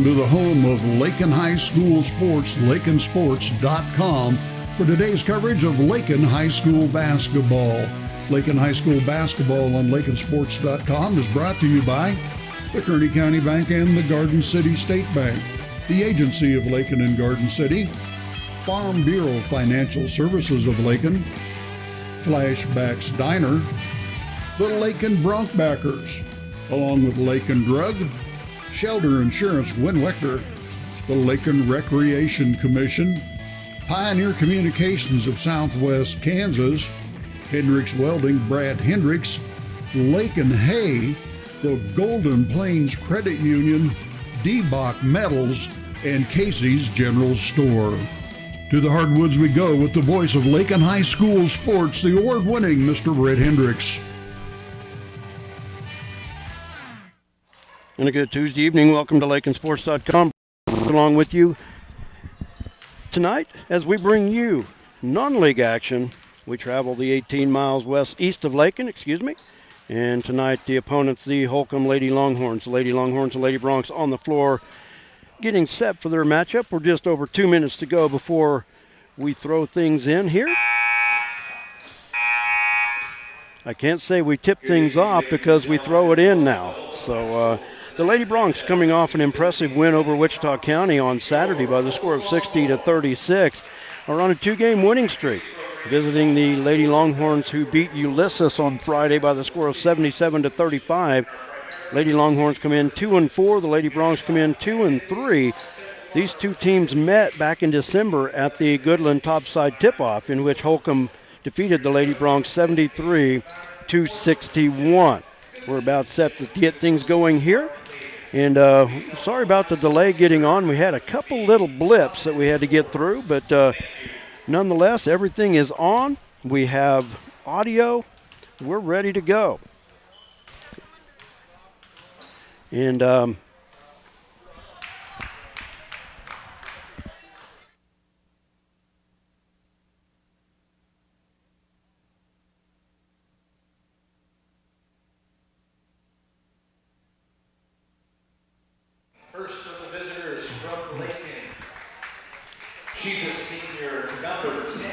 welcome to the home of Lakin High School Sports, lakinsports.com, for today's coverage of Lakin High School basketball. Lakin High School basketball on lakinsports.com is brought to you by the Kearney County Bank and the Garden City State Bank, the agency of Lakin and Garden City, Farm Bureau Financial Services of Lakin, Flashbacks Diner, the Lakin Bronkbackers, along with Lakin Drug, Shelter Insurance Winwecker, the Lakin Recreation Commission, Pioneer Communications of Southwest Kansas, Hendricks Welding, Brad Hendricks, Lakin Hay, the Golden Plains Credit Union, D-Bach Metals, and Casey's General Store. To the hardwoods we go with the voice of Lakin High School Sports, the award-winning Mr. Brad Hendricks. And a good Tuesday evening. Welcome to lakinsports.com. Along with you tonight as we bring you non-league action. We travel the 18 miles east of Lakin, and tonight the opponents, the Holcomb Lady Longhorns. The Lady Longhorns and Lady Broncs on the floor getting set for their matchup. We're just over 2 minutes to go before we throw things in here. I can't say we tip things off because we throw it in now. So the Lady Broncs coming off an impressive win over Wichita County on Saturday by the score of 60-36, are on a two-game winning streak, visiting the Lady Longhorns, who beat Ulysses on Friday by the score of 77-35. Lady Longhorns come in 2-4. The Lady Broncs come in 2-3. These two teams met back in December at the Goodland Topside Tip-Off, in which Holcomb defeated the Lady Broncs 73-61. We're about set to get things going here. And sorry about the delay getting on. We had a couple little blips that we had to get through, but nonetheless, everything is on. We have audio. We're ready to go. And first of the visitors from Lakin. She's a senior, number 10,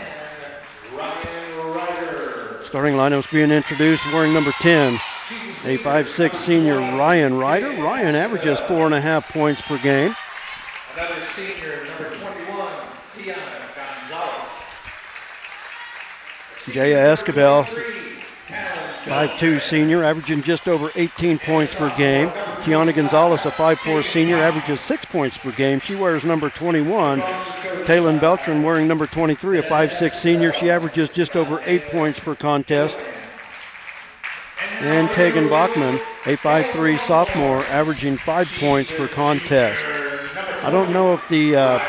Ryan Ryder. Starting lineups being introduced, wearing number 10, a 5'6" senior Ryan Ryder. Ryan averages 4.5 points per game. Another senior, number 21, Tiana Gonzalez. Jaya Escabel, 5'2" senior, averaging just over 18 points per game. Tiana Gonzalez, a 5'4" senior, averages 6 points per game. She wears number 21. Taylon Beltran wearing number 23, a 5'6" senior. She averages just over 8 points per contest. And Tegan Bachman, a 5'3" sophomore, averaging 5 points per contest. I don't know if the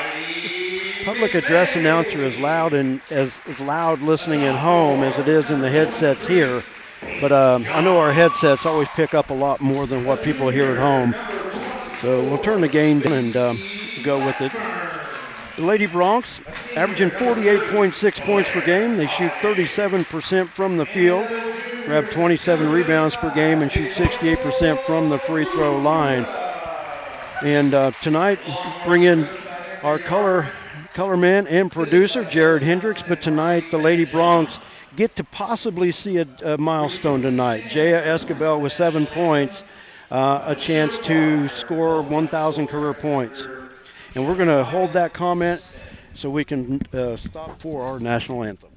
public address announcer is loud and as loud listening at home as it is in the headsets here. But I know our headsets always pick up a lot more than what people hear at home. So we'll turn the game down and go with it. The Lady Broncs averaging 48.6 points per game. They shoot 37% from the field, grab 27 rebounds per game, and shoot 68% from the free throw line. And tonight, bring in our color man and producer, Jared Hendricks. But tonight, the Lady Broncs get to possibly see a milestone tonight. Jaya Escabel with 7 points, a chance to score 1,000 career points. And we're going to hold that comment so we can stop for our national anthem.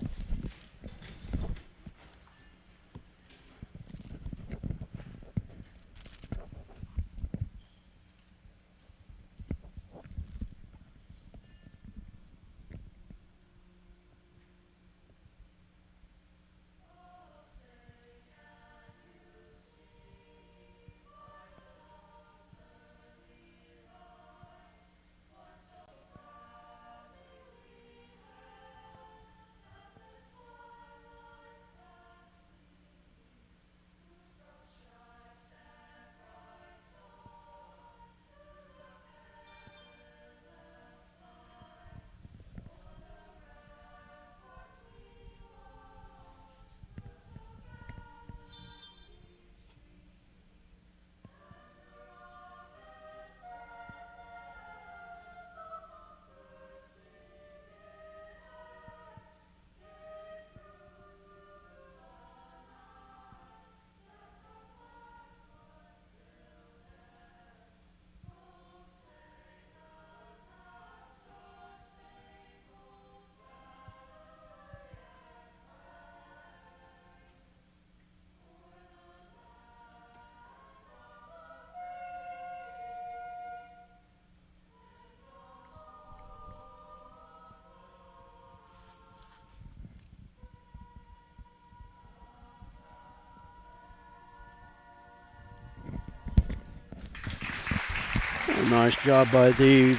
A nice job by the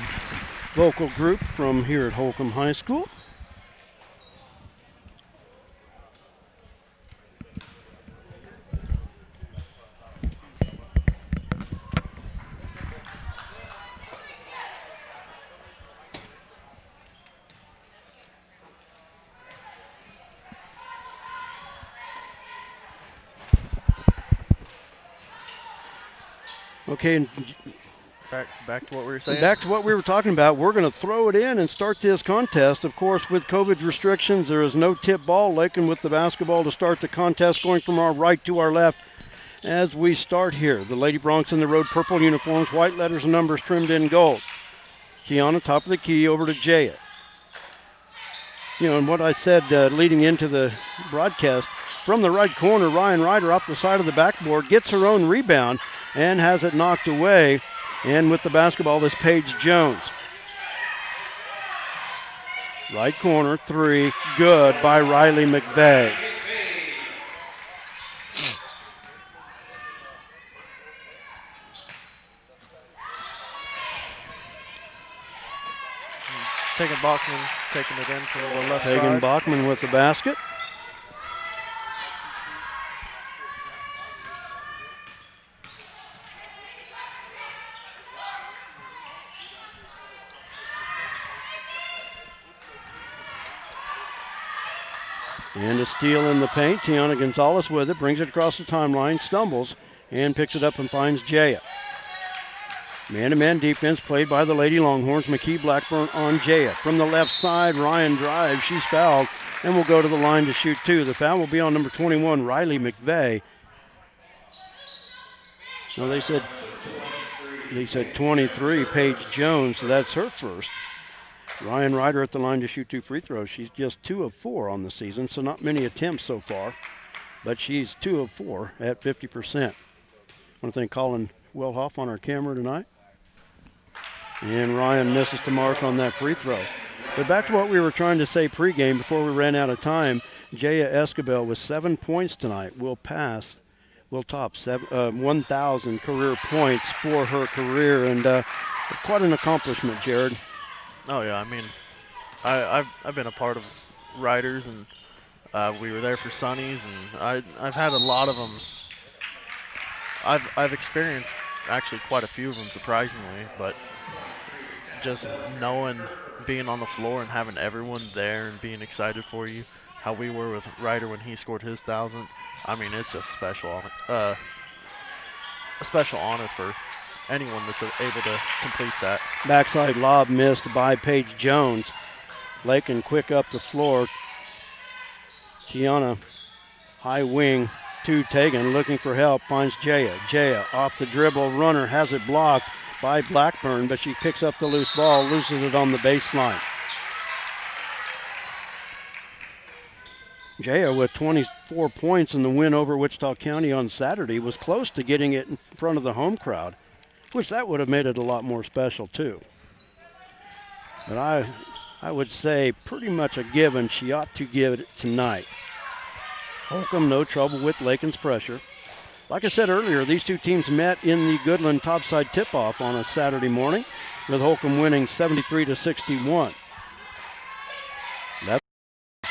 vocal group from here at Holcomb High School. Okay, and Back to what we were saying. back to what we were talking about. We're going to throw it in and start this contest. Of course, with COVID restrictions, there is no tip ball. Lakin with the basketball to start the contest, going from our right to our left as we start here. The Lady Broncs in the road purple uniforms, white letters and numbers trimmed in gold. Kiana, top of the key, over to Jaya. You know, and what I said leading into the broadcast, from the right corner, Ryan Ryder up the side of the backboard, gets her own rebound and has it knocked away. And with the basketball, this Paige Jones. Right corner, three, good by Riley McVeigh. Tegan Bachman taking it in from the left Tegan side. Bachman with the basket. And a steal in the paint. Tiana Gonzalez with it, brings it across the timeline, stumbles, and picks it up and finds Jaya. Man-to-man defense played by the Lady Longhorns. McKee Blackburn on Jaya. From the left side, Ryan drives. She's fouled and will go to the line to shoot two. The foul will be on number 21, Riley McVeigh. No, they said 23, Paige Jones, so that's her first. Ryan Ryder at the line to shoot two free throws. She's just 2 of 4 on the season, so not many attempts so far, but she's 2 of 4 at 50%. I want to thank Colin Wellhoff on our camera tonight. And Ryan misses the mark on that free throw. But back to what we were trying to say pregame before we ran out of time, Jaya Escobar with 7 points tonight will top 1,000 career points for her career, and quite an accomplishment, Jared. Oh yeah, I mean, I've been a part of Riders, and we were there for Sunnies, and I've had a lot of them. I've experienced actually quite a few of them, surprisingly, but just knowing, being on the floor and having everyone there and being excited for you, how we were with Ryder when he scored his 1,000th. I mean, it's just special. A special honor for anyone that's able to complete that. Backside lob missed by Paige Jones. Lakin quick up the floor. Tiana, high wing to Tegan, looking for help, finds Jaya. Jaya off the dribble, runner has it blocked by Blackburn, but she picks up the loose ball, loses it on the baseline. Jaya with 24 points in the win over Wichita County on Saturday was close to getting it in front of the home crowd, which that would have made it a lot more special too. But I would say pretty much a given she ought to give it tonight. Holcomb no trouble with Lakin's pressure. Like I said earlier, these two teams met in the Goodland topside tip-off on a Saturday morning, with Holcomb winning 73-61. Left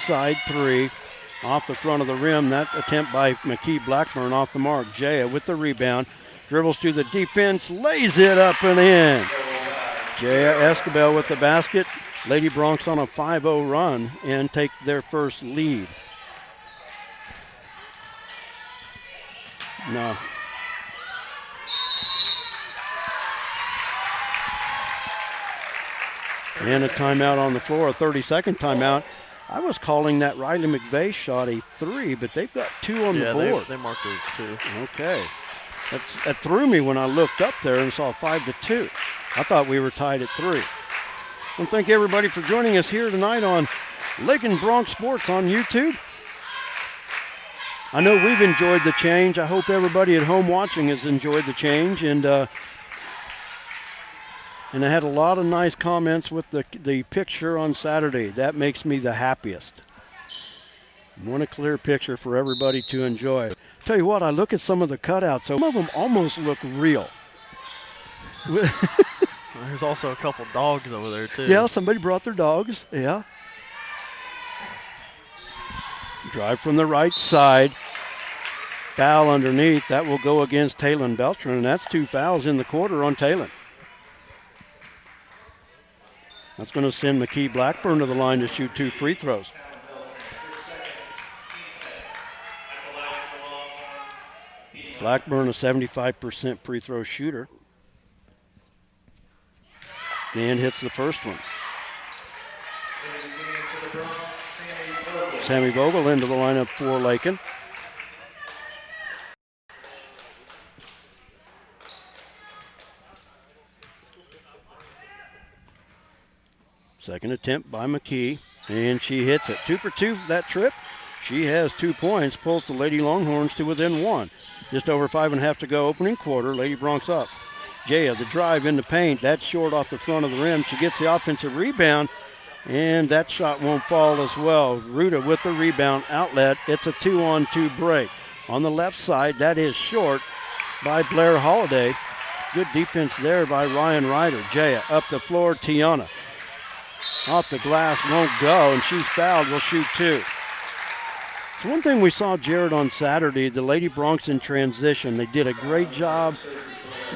side three off the front of the rim. That attempt by McKee Blackburn off the mark. Jaya with the rebound. Dribbles through the defense, lays it up and in. Jaya Escobar with the basket. Lady Broncs on a 5-0 run and take their first lead. No. And a timeout on the floor, a 30-second timeout. I was calling that Riley McVeigh shot a 3, but they've got 2 on the board. They marked those 2. Okay. That threw me when I looked up there and saw 5-2. I thought we were tied at 3. And thank everybody for joining us here tonight on Lakin Broncs Sports on YouTube. I know we've enjoyed the change. I hope everybody at home watching has enjoyed the change. And I had a lot of nice comments with the picture on Saturday. That makes me the happiest. I want a clear picture for everybody to enjoy. Tell you what, I look at some of the cutouts. Some of them almost look real. There's also a couple dogs over there, too. Yeah, somebody brought their dogs. Yeah. Drive from the right side. Foul underneath. That will go against Taylon Beltran, and that's 2 fouls in the quarter on Taylon. That's going to send McKee Blackburn to the line to shoot 2 free throws. Blackburn, a 75% free throw shooter. And hits the first one. Sammy Vogel into the lineup for Lakin. Second attempt by McKee, and she hits it. 2 for 2 that trip. She has 2 points, pulls the Lady Longhorns to within 1. Just over 5.5 to go, opening quarter. Lady Bronx up. Jaya, the drive into paint. That's short off the front of the rim. She gets the offensive rebound, and that shot won't fall as well. Ruta with the rebound outlet. It's a 2-on-2 break. On the left side, that is short by Blair Holiday. Good defense there by Ryan Ryder. Jaya up the floor, Tiana. Off the glass, won't go, and she's fouled, will shoot 2. So one thing we saw, Jared, on Saturday, the Lady Bronx in transition. They did a great job,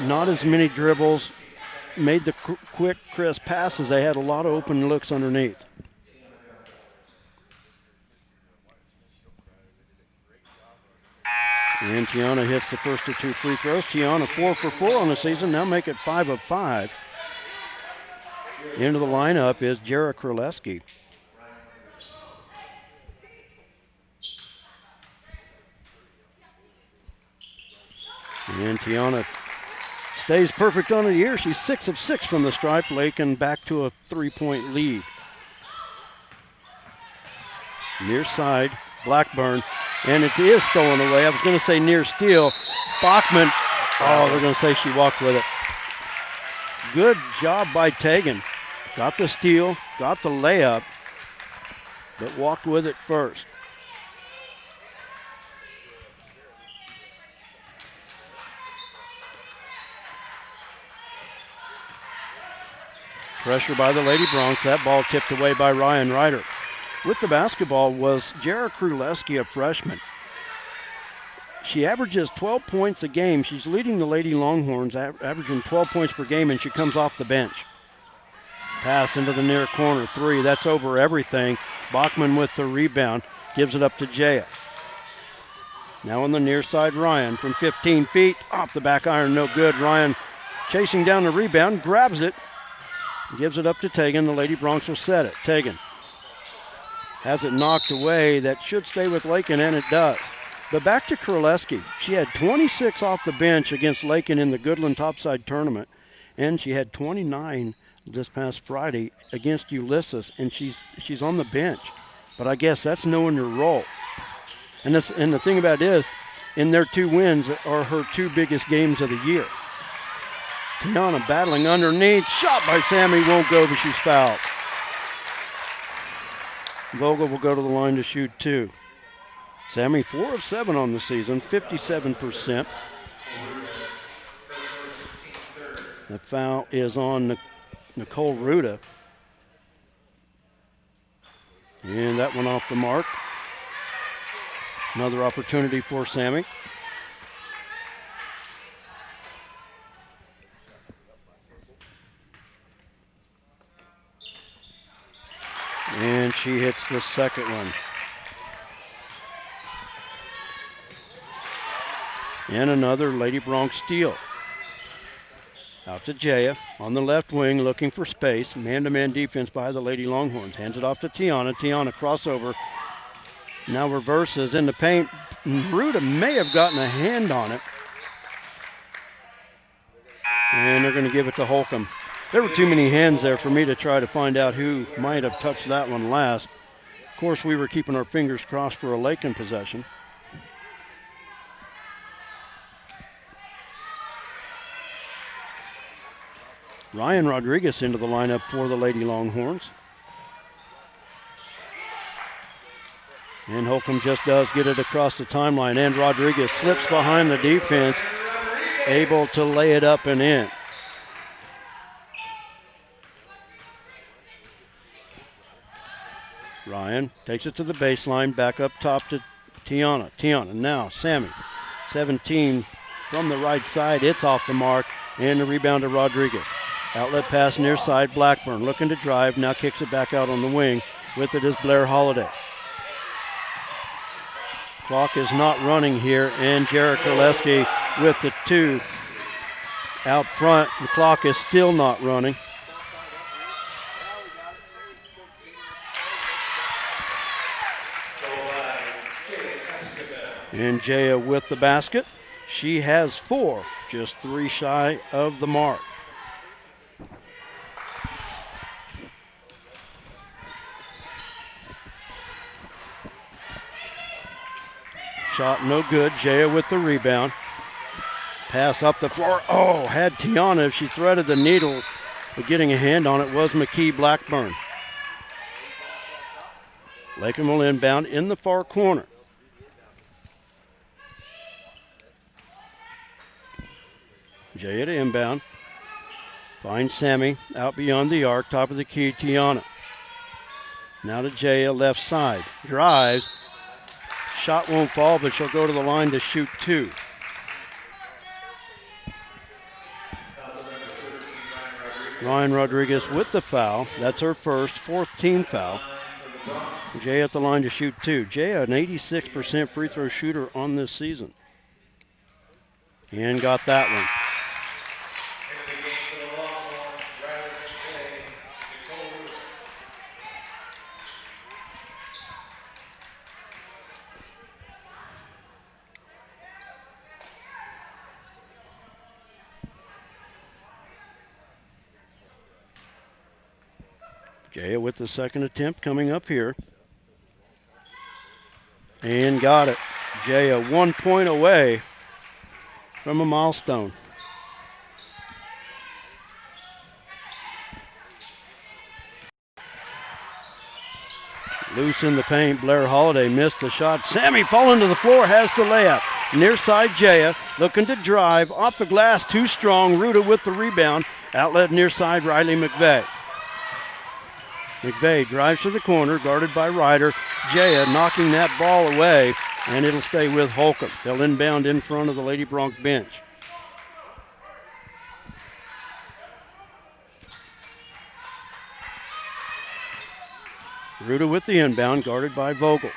not as many dribbles, made the quick, crisp passes. They had a lot of open looks underneath. And Tiana hits the first of 2 free throws. Tiana 4 for 4 on the season, now make it 5 of 5. Into the lineup is Jara Kraleski. And Tiana stays perfect on the year. She's 6 of 6 from the stripe. Lakin back to a 3-point lead. Near side, Blackburn. And it is stolen away. I was going to say near steal. Bachman, they're going to say she walked with it. Good job by Tegan. Got the steal, got the layup, but walked with it first. Pressure by the Lady Bronx. That ball tipped away by Ryan Ryder. With the basketball was Jara Kraleski, a freshman. She averages 12 points a game. She's leading the Lady Longhorns, averaging 12 points per game, and she comes off the bench. Pass into the near corner, 3. That's over everything. Bachman with the rebound, gives it up to Jaya. Now on the near side, Ryan from 15 feet, off the back iron, no good. Ryan chasing down the rebound, grabs it, gives it up to Tegan. The Lady Bronx will set it. Tegan has it knocked away. That should stay with Lakin, and it does. But back to Kraleski. She had 26 off the bench against Lakin in the Goodland Topside tournament, and she had 29 this past Friday against Ulysses, and she's on the bench. But I guess that's knowing your role. And the thing about it is, in their 2 wins are her 2 biggest games of the year. Tiana battling underneath. Shot by Sammy, won't go, but she's fouled. Vogel will go to the line to shoot 2. Sammy 4 of 7 on the season, 57%. The foul is on Nicole Ruta. And that went off the mark. Another opportunity for Sammy. And she hits the second one. And another Lady Bronx steal. Out to Jaya on the left wing, looking for space. Man-to-man defense by the Lady Longhorns. Hands it off to Tiana. Tiana crossover. Now reverses in the paint. Ruta may have gotten a hand on it. And they're going to give it to Holcomb. There were too many hands there for me to try to find out who might have touched that one last. Of course, we were keeping our fingers crossed for a Lakin possession. Ryan Rodriguez into the lineup for the Lady Longhorns. And Holcomb just does get it across the timeline, and Rodriguez slips behind the defense, able to lay it up and in. Ryan takes it to the baseline, back up top to Tiana. Tiana now, Sammy. 17 from the right side. It's off the mark, and the rebound to Rodriguez. Outlet pass near side, Blackburn looking to drive, now kicks it back out on the wing. With it is Blair Holiday. Clock is not running here, and Jared Kraleski with the 2 out front. The clock is still not running. And Jaya with the basket. She has 4, just 3 shy of the mark. Shot no good. Jaya with the rebound. Pass up the floor. Oh, had Tiana if she threaded the needle, but getting a hand on it was McKee Blackburn. Lakin will inbound in the far corner. Jaya to inbound. Finds Sammy out beyond the arc, top of the key, Tiana. Now to Jaya, left side. Drives. Shot won't fall, but she'll go to the line to shoot 2. Ryan Rodriguez with the foul. That's her first, 4th team foul. Jay at the line to shoot 2. Jay, an 86% free throw shooter on this season. And got that one. Jaya with the second attempt coming up here. And got it. Jaya 1 point away from a milestone. Loose in the paint. Blair Holiday missed the shot. Sammy falling to the floor, has the layup. Near side Jaya looking to drive. Off the glass, too strong. Ruta with the rebound. Outlet near side, Riley McVeigh. McVeigh drives to the corner, guarded by Ryder. Jaya knocking that ball away, and it'll stay with Holcomb. They'll inbound in front of the Lady Bronc bench. Ruta with the inbound, guarded by Vogel.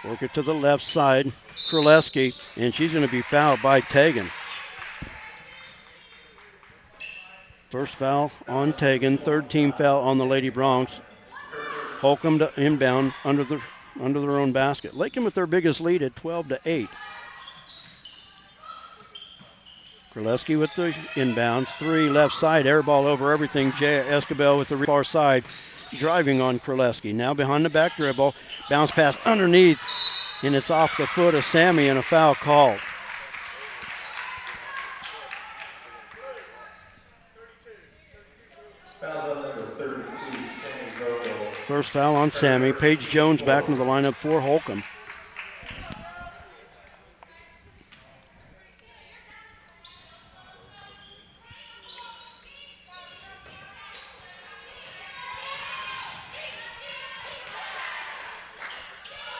Work it to the left side, Kraleski, and she's going to be fouled by Tegan. First foul on Tegan, 3rd team foul on the Lady Broncs. Holcomb to inbound under their own basket. Lakin with their biggest lead at 12-8. Kraleski with the inbounds, 3 left side, air ball over everything. Jaya Escobar with the far side, driving on Kraleski. Now behind the back dribble, bounce pass underneath, and it's off the foot of Sammy and a foul called. First foul on Sammy. Paige Jones back into the lineup for Holcomb.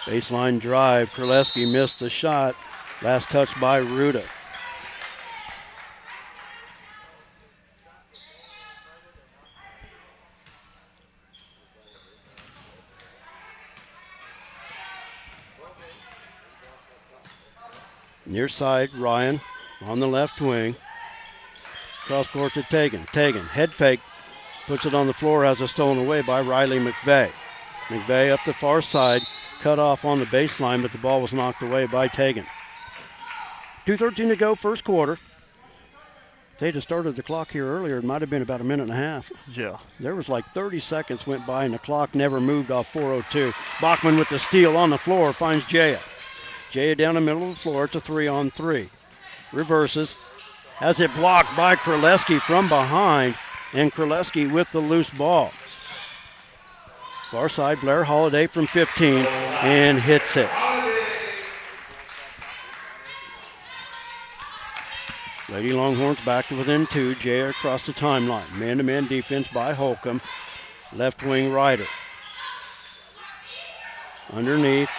Baseline drive. Kraleski missed the shot. Last touch by Ruta. Near side, Ryan on the left wing. Cross court to Tegan. Tegan, head fake, puts it on the floor, has it stolen away by Riley McVeigh. McVeigh up the far side, cut off on the baseline, but the ball was knocked away by Tegan. 2:13 to go, first quarter. If they'd have started the clock here earlier, it might have been about a minute and a half. Yeah. There was like 30 seconds went by, and the clock never moved off 4:02. Bachman with the steal on the floor, finds Jaya. Jaya down the middle of the floor. It's a 3-on-3. Reverses. Has it blocked by Kraleski from behind. And Kraleski with the loose ball. Far side, Blair Holiday from 15. And hits it. Lady Longhorns back to within 2. Jaya across the timeline. Man-to-man defense by Holcomb. Left wing Ryder. Underneath.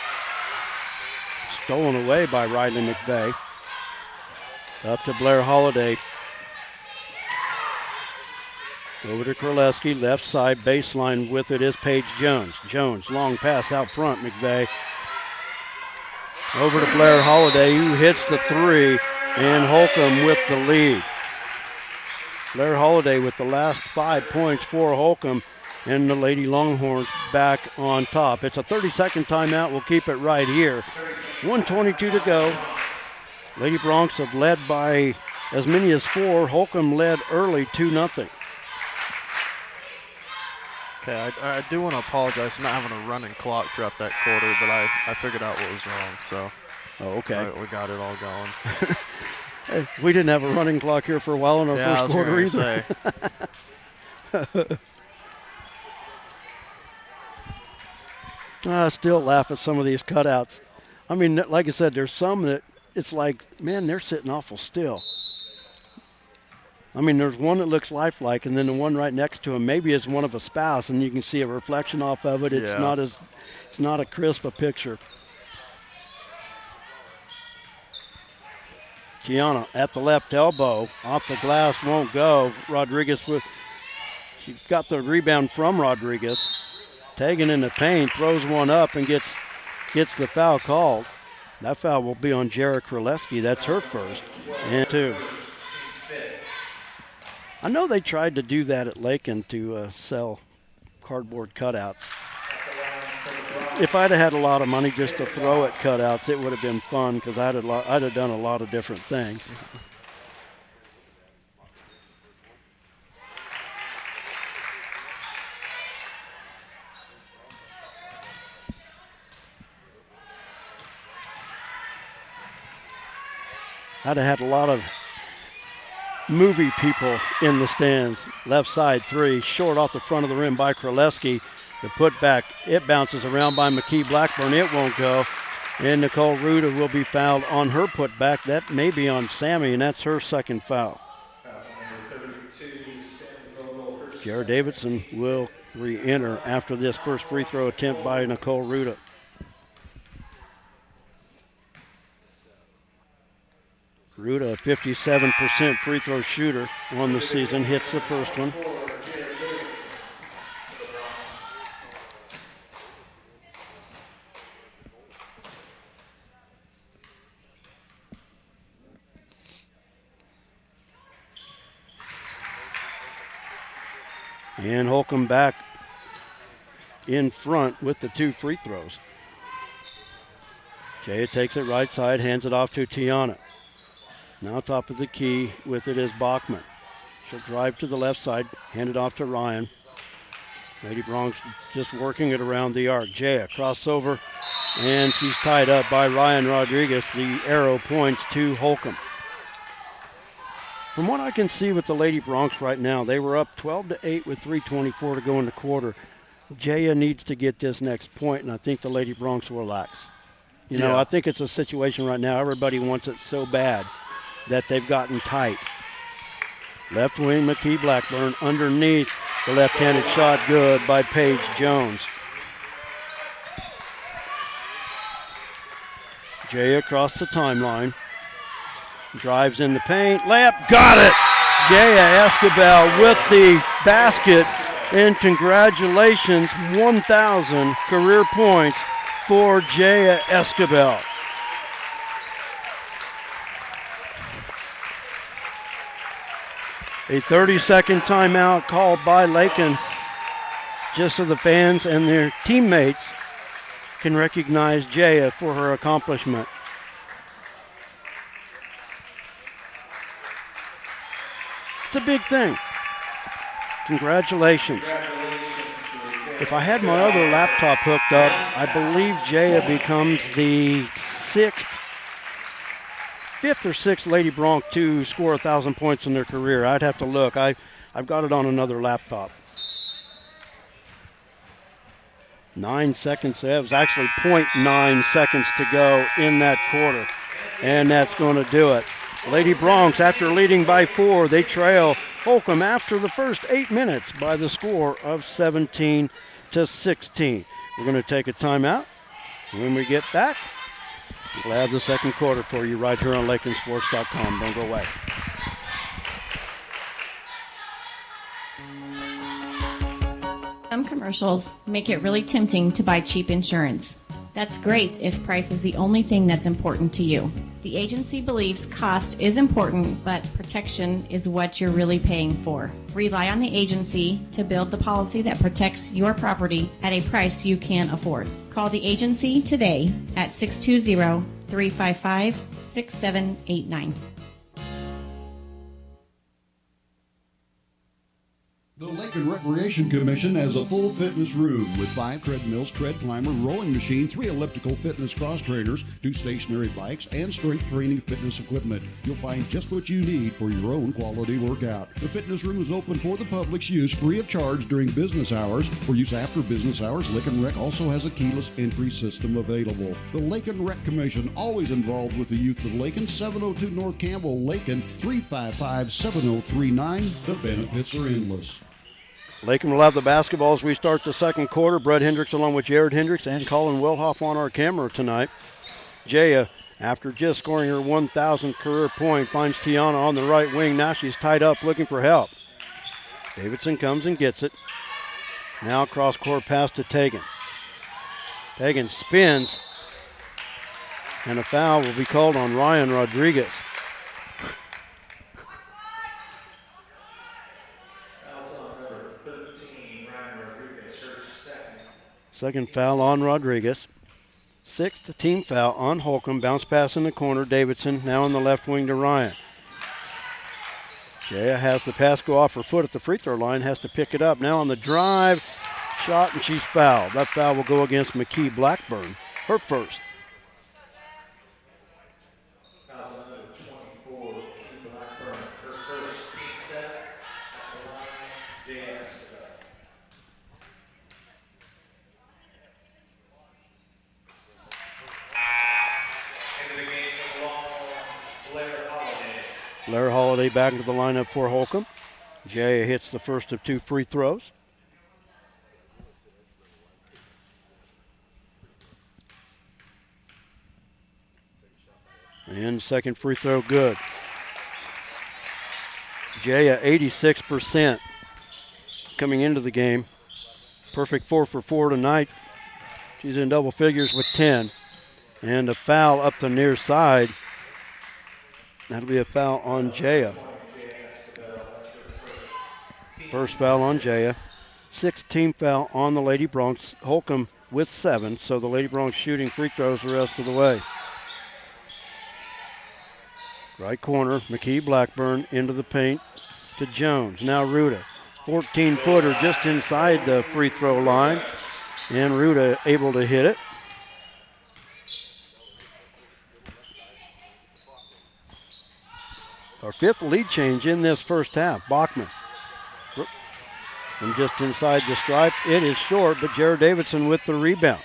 Stolen away by Riley McVeigh. Up to Blair Holiday. Over to Kraleski, left side baseline. With it is Paige Jones. Jones, long pass out front, McVeigh. Over to Blair Holiday, who hits the three, and Holcomb with the lead. Blair Holiday with the last 5 points for Holcomb, and the Lady Longhorns back on top. It's a 30-second timeout. We'll keep it right here. 1:22 to go. Lady Broncs have led by as many as 4. Holcomb led early 2-0. Okay, I do want to apologize for not having a running clock throughout that quarter, but I figured out what was wrong, so okay. we got it all going. Hey, we didn't have a running clock here for a while in our first quarter either. I still laugh at some of these cutouts. I mean, like I said, there's some that it's like, man, they're sitting awful still. I mean, there's one that looks lifelike, and then the one right next to him maybe is one of a spouse, and you can see a reflection off of it. It's not a crisp a picture. Gianna at the left elbow, off the glass, won't go. Rodriguez, she got the rebound from Rodriguez. Tagging in the paint, throws one up and gets the foul called. That foul will be on Jarrah Kraleski. That's her first and 2. I know they tried to do that at Lakin to sell cardboard cutouts. If I'd have had a lot of money just to throw at cutouts, it would have been fun because I'd have done a lot of different things. I'd have had a lot of movie people in the stands. Left side 3, short off the front of the rim by Kraleski. The putback, it bounces around by McKee Blackburn. It won't go. And Nicole Ruda will be fouled on her putback. That may be on Sammy, and that's her second foul. Jared Davidson will re-enter after this first free throw attempt by Nicole Ruda. Ruda, a 57% free throw shooter on the season, hits the first one. And Holcomb back in front with the 2 free throws. Jaya takes it right side, hands it off to Tiana. Now top of the key with it is Bachman. She'll drive to the left side, hand it off to Ryan. Lady Broncs just working it around the arc. Jaya crossover, and she's tied up by Ryan Rodriguez. The arrow points to Holcomb. From what I can see with the Lady Broncs right now, they were up 12-8 with 3:24 to go in the quarter. Jaya needs to get this next point, and I think the Lady Broncs will relax. You know, I think it's a situation right now, everybody wants it so bad that they've gotten tight. Left wing, McKee Blackburn underneath. The left-handed shot good by Paige Jones. Jay across the timeline. Drives in the paint. Layup, got it! Jaya Escobar with the basket. And congratulations, 1,000 career points for Jaya Escobar. A 30-second timeout called by Lakin, just so the fans and their teammates can recognize Jaya for her accomplishment. It's a big thing. Congratulations. If I had my other laptop hooked up, I believe Jaya becomes the fifth or sixth Lady Bronc to score 1,000 points in their career. I'd have to look. I've got it on another laptop. 9 seconds. It was actually 0.9 seconds to go in that quarter. And that's going to do it. Lady Broncs, after leading by 4, they trail Holcomb after the first 8 minutes by the score of 17-16. We're going to take a timeout. When we get back, we'll have the second quarter for you right here on LakinSports.com. Don't go away. Some commercials make it really tempting to buy cheap insurance. That's great if price is the only thing that's important to you. The agency believes cost is important, but protection is what you're really paying for. Rely on the agency to build the policy that protects your property at a price you can afford. Call the agency today at 620-355-6789. The Lakin Recreation Commission has a full fitness room with 5 treadmills, tread climber, rowing machine, 3 elliptical fitness cross trainers, 2 stationary bikes, and strength training fitness equipment. You'll find just what you need for your own quality workout. The fitness room is open for the public's use free of charge during business hours. For use after business hours, Lakin Rec also has a keyless entry system available. The Lakin Rec Commission, always involved with the youth of Lakin, 702 North Campbell, Lakin, 355-7039. The benefits are endless. Lakin will have the basketball as we start the second quarter. Brett Hendricks along with Jared Hendricks and Colin Wilhoff on our camera tonight. Jaya, after just scoring her 1,000th career point, finds Tiana on the right wing. Now she's tied up looking for help. Davidson comes and gets it. Now cross-court pass to Tegan. Tegan spins, and a foul will be called on Ryan Rodriguez. Second foul on Rodriguez. 6th team foul on Holcomb. Bounce pass in the corner. Davidson now on the left wing to Ryan. Jaya has the pass go off her foot at the free throw line. Has to pick it up. Now on the drive. Shot, and she's fouled. That foul will go against McKee Blackburn. Her first. Blair Holiday back into the lineup for Holcomb. Jaya hits the first of 2 free throws. And second free throw good. Jaya 86% coming into the game. Perfect 4 for 4 tonight. She's in double figures with 10. And a foul up the near side. That'll be a foul on Jaya. First foul on Jaya. 6th team foul on the Lady Bronx. Holcomb with 7, so the Lady Bronx shooting free throws the rest of the way. Right corner, McKee Blackburn into the paint to Jones. Now Ruda, 14-footer just inside the free throw line, and Ruda able to hit it. Our 5th lead change in this first half. Bachman from just inside the stripe. It is short, but Jared Davidson with the rebound.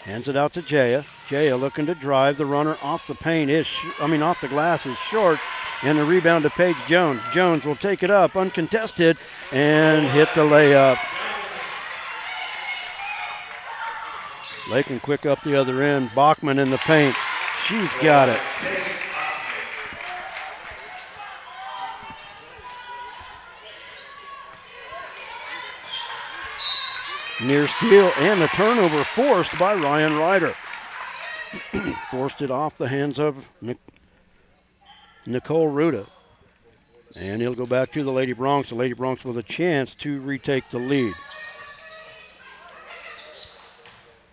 Hands it out to Jaya. Jaya looking to drive. The runner off the paint off the glass is short. And the rebound to Paige Jones. Jones will take it up uncontested and hit the layup. Lakin quick up the other end. Bachman in the paint. She's got it. Near steal and the turnover forced by Ryan Ryder. Forced it off the hands of Nicole Ruda. And he'll go back to the Lady Bronx. The Lady Bronx with a chance to retake the lead.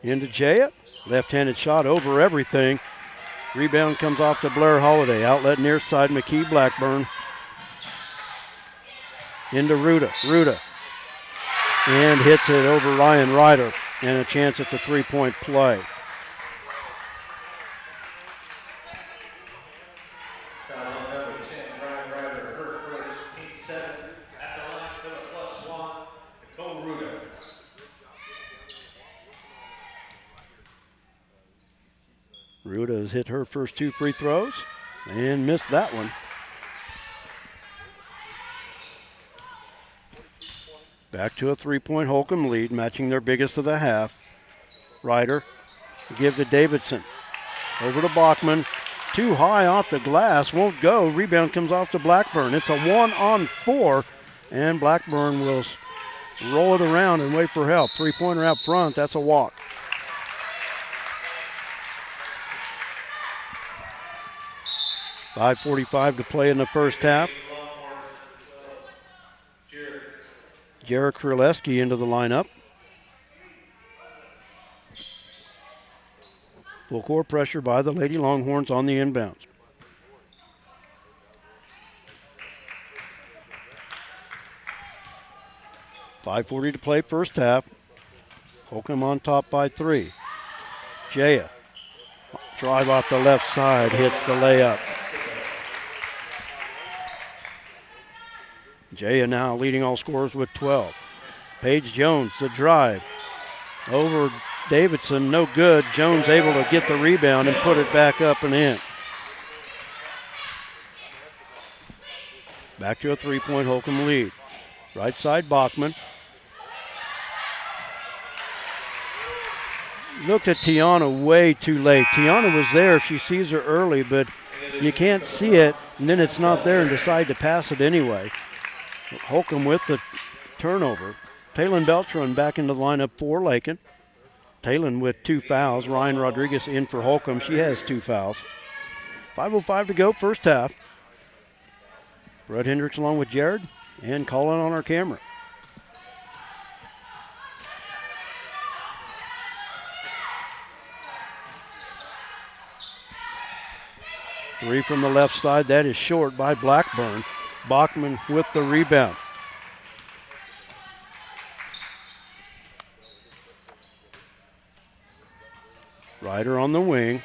Into Jaya. Left-handed shot over everything. Rebound comes off to Blair Holiday. Outlet near side, McKee Blackburn. Into Ruda. Ruda. And hits it over Ryan Ryder. And a chance at the three-point play. Ruda has hit her first 2 free throws and missed that one. Back to a 3-point Holcomb lead, matching their biggest of the half. Ryder Give to Davidson. Over to Bachman. Too high off the glass. Won't go. Rebound comes off to Blackburn. It's a 1-on-4. And Blackburn will roll it around and wait for help. Three-pointer out front. That's a walk. .5:45 to play in the first half. Jarek Kraleski into the lineup. Full court pressure by the Lady Longhorns on the inbounds. .540 to play first half. Holcomb on top by 3. Jaya. Drive off the left side, hits the layup. Jaya now leading all scorers with 12. Paige Jones, the drive. Over Davidson, no good. Jones able to get the rebound and put it back up and in. Back to a three-point Holcomb lead. Right side, Bachman. Looked at Tiana way too late. Tiana was there if she sees her early, but you can't see it, and then it's not there and decide to pass it anyway. Holcomb with the turnover. Taylon Beltran back into the lineup for Lakin. Taylon with 2 fouls. Ryan Rodriguez in for Holcomb. She has 2 fouls. 5:05 to go, first half. Brett Hendricks along with Jared and Colin on our camera. Three from the left side. That is short by Blackburn. Bachman with the rebound. Ryder on the wing,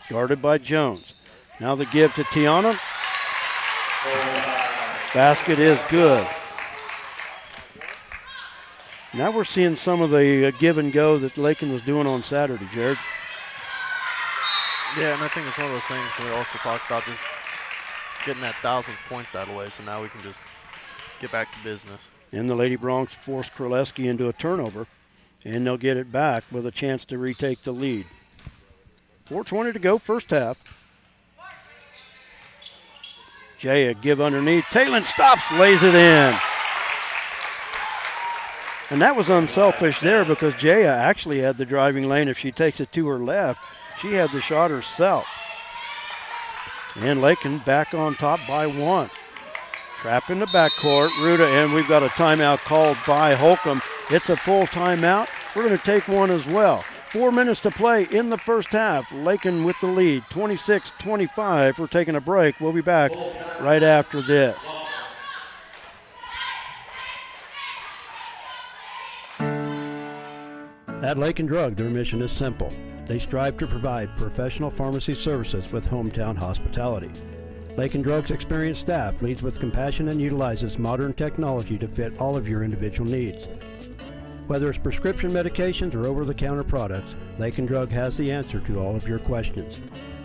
guarded by Jones. Now the give to Tiana. Basket is good. Now we're seeing some of the give and go that Lakin was doing on Saturday, Jared. Yeah, and I think it's one of those things we also talked about, just getting that 1,000th point that way, so now we can just get back to business. And the Lady Bronx forced Kraleski into a turnover, and they'll get it back with a chance to retake the lead. 4:20 to go, first half. Jaya give underneath. Taylon stops, lays it in. And that was unselfish there because Jaya actually had the driving lane. If she takes it to her left, she had the shot herself. And Lakin back on top by 1. Trap in the backcourt. Ruda, and we've got a timeout called by Holcomb. It's a full timeout. We're going to take one as well. 4 minutes to play in the first half. Lakin with the lead, 26-25. We're taking a break. We'll be back right after this. At Lakin Drug, their mission is simple. They strive to provide professional pharmacy services with hometown hospitality. Lakin Drug's experienced staff leads with compassion and utilizes modern technology to fit all of your individual needs. Whether it's prescription medications or over-the-counter products, Lakin Drug has the answer to all of your questions.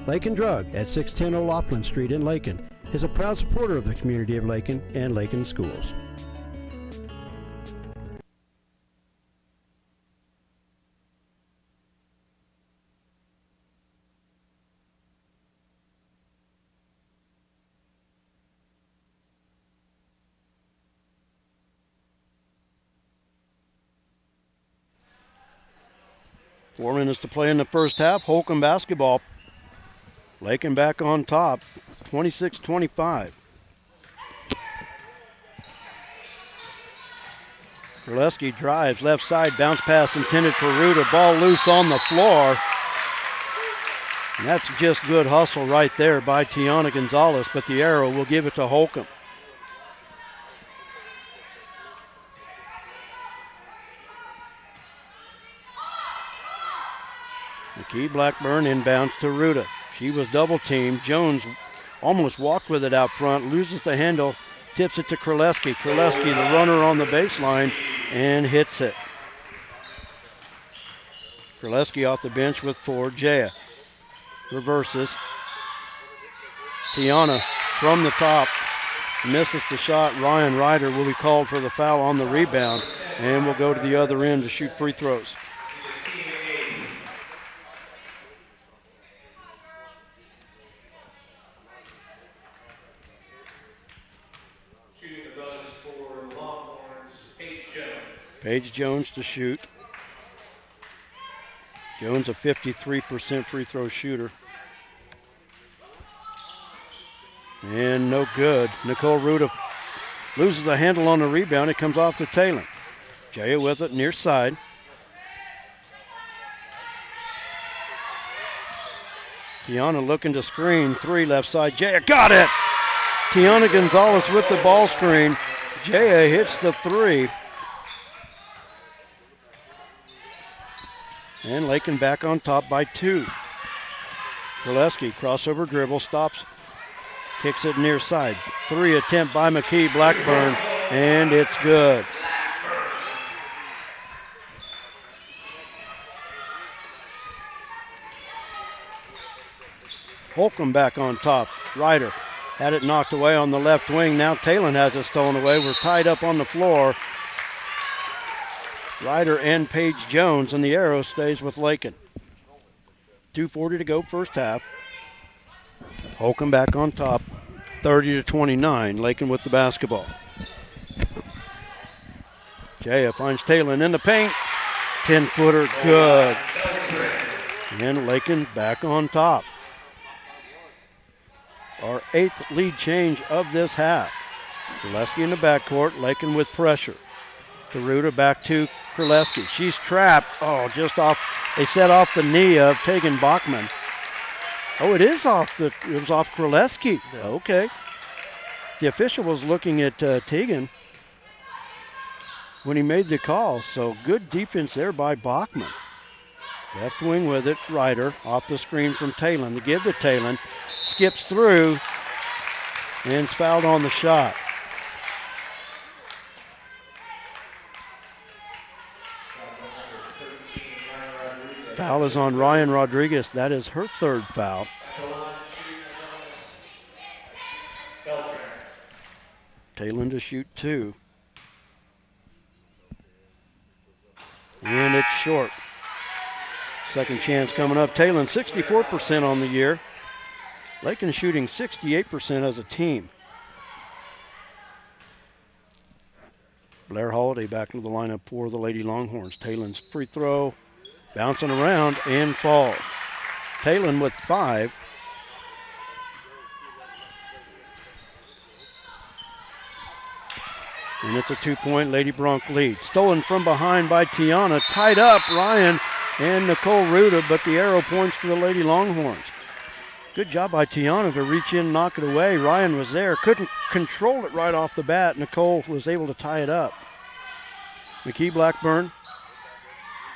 Lakin Drug at 610 O'Loughlin Street in Lakin is a proud supporter of the community of Lakin and Lakin schools. Four minutes to play in the first half. Holcomb basketball. Lakin back on top, 26-25. Kraleski drives left side, bounce pass intended for Ruda. Ball loose on the floor. And that's just good hustle right there by Tiana Gonzalez, but the arrow will give it to Holcomb. McKee Blackburn inbounds to Ruda. She was double teamed. Jones almost walked with it out front, loses the handle, tips it to Kraleski. Kraleski, the runner on the baseline, and hits it. Kraleski off the bench with 4. Jaya reverses. Tiana from the top misses the shot. Ryan Ryder will be called for the foul on the rebound, and will go to the other end to shoot free throws. Paige Jones to shoot. Jones a 53% free throw shooter. And no good. Nicole Ruda loses the handle on the rebound. It comes off to Taylor. Jaya with it near side. Tiana looking to screen. 3 left side. Jaya got it! Tiana Gonzalez with the ball screen. Jaya hits the 3. And Lakin back on top by 2. Kraleski, crossover dribble, stops, kicks it near side. 3 attempt by McKee Blackburn, and it's good. Holcomb back on top. Ryder had it knocked away on the left wing. Now Talon has it stolen away. We're tied up on the floor. Ryder and Paige Jones, and the arrow stays with Lakin. 2:40 to go, first half. Holcomb back on top, 30-29. Lakin with the basketball. Jaya finds Talon in the paint. 10-footer, good. And Lakin back on top. Our 8th lead change of this half. Kraleski in the backcourt, Lakin with pressure. Garuda back to Kraleski. She's trapped. Oh, just off. They set off the knee of Tegan Bachman. Oh, it was off Kraleski. Yeah. Okay. The official was looking at Tegan when he made the call. So good defense there by Bachman. Left wing with it. Ryder off the screen from Talon to give to Talon. Skips through and is fouled on the shot. Foul is on Ryan Rodriguez. That is her 3rd foul. Talon to shoot 2. And it's short. Second chance coming up. Talon 64% on the year. Lakin shooting 68% as a team. Blair Holiday back into the lineup for the Lady Longhorns. Talon's free throw, bouncing around and falls. Talon with 5. And it's a 2-point Lady Bronc lead. Stolen from behind by Tiana. Tied up Ryan and Nicole Ruda, but the arrow points to the Lady Longhorns. Good job by Tiana to reach in and knock it away. Ryan was there, couldn't control it right off the bat. Nicole was able to tie it up. McKee Blackburn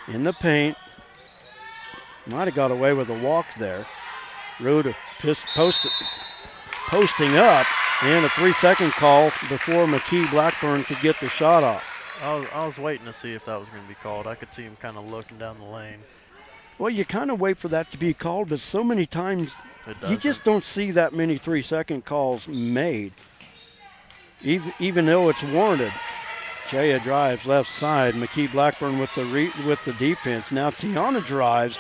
in the paint. Might have got away with a walk there. Ruda posting up, and a 3-second call before McKee Blackburn could get the shot off. I was waiting to see if that was going to be called. I could see him kind of looking down the lane. Well, you kind of wait for that to be called, but so many times you just doesn't. don't see that many 3-second calls made, even though it's warranted. Jaya drives left side. McKee Blackburn with the defense. Now Tiana drives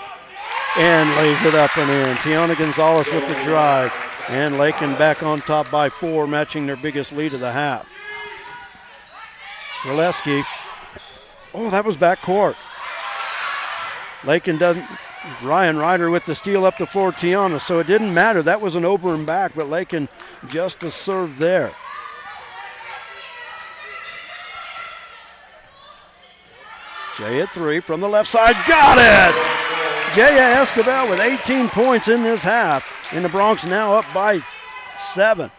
and lays it up and in. Tiana Gonzalez with the drive. And Lakin back on top by 4, matching their biggest lead of the half. Kraleski. Oh, that was backcourt. Lakin doesn't. Ryan Ryder with the steal up the floor, Tiana. So it didn't matter. That was an over and back, but Lakin just a serve there. Jay at 3 from the left side. Got it! Jaya Escobar with 18 points in this half. And the Bronx now up by 7.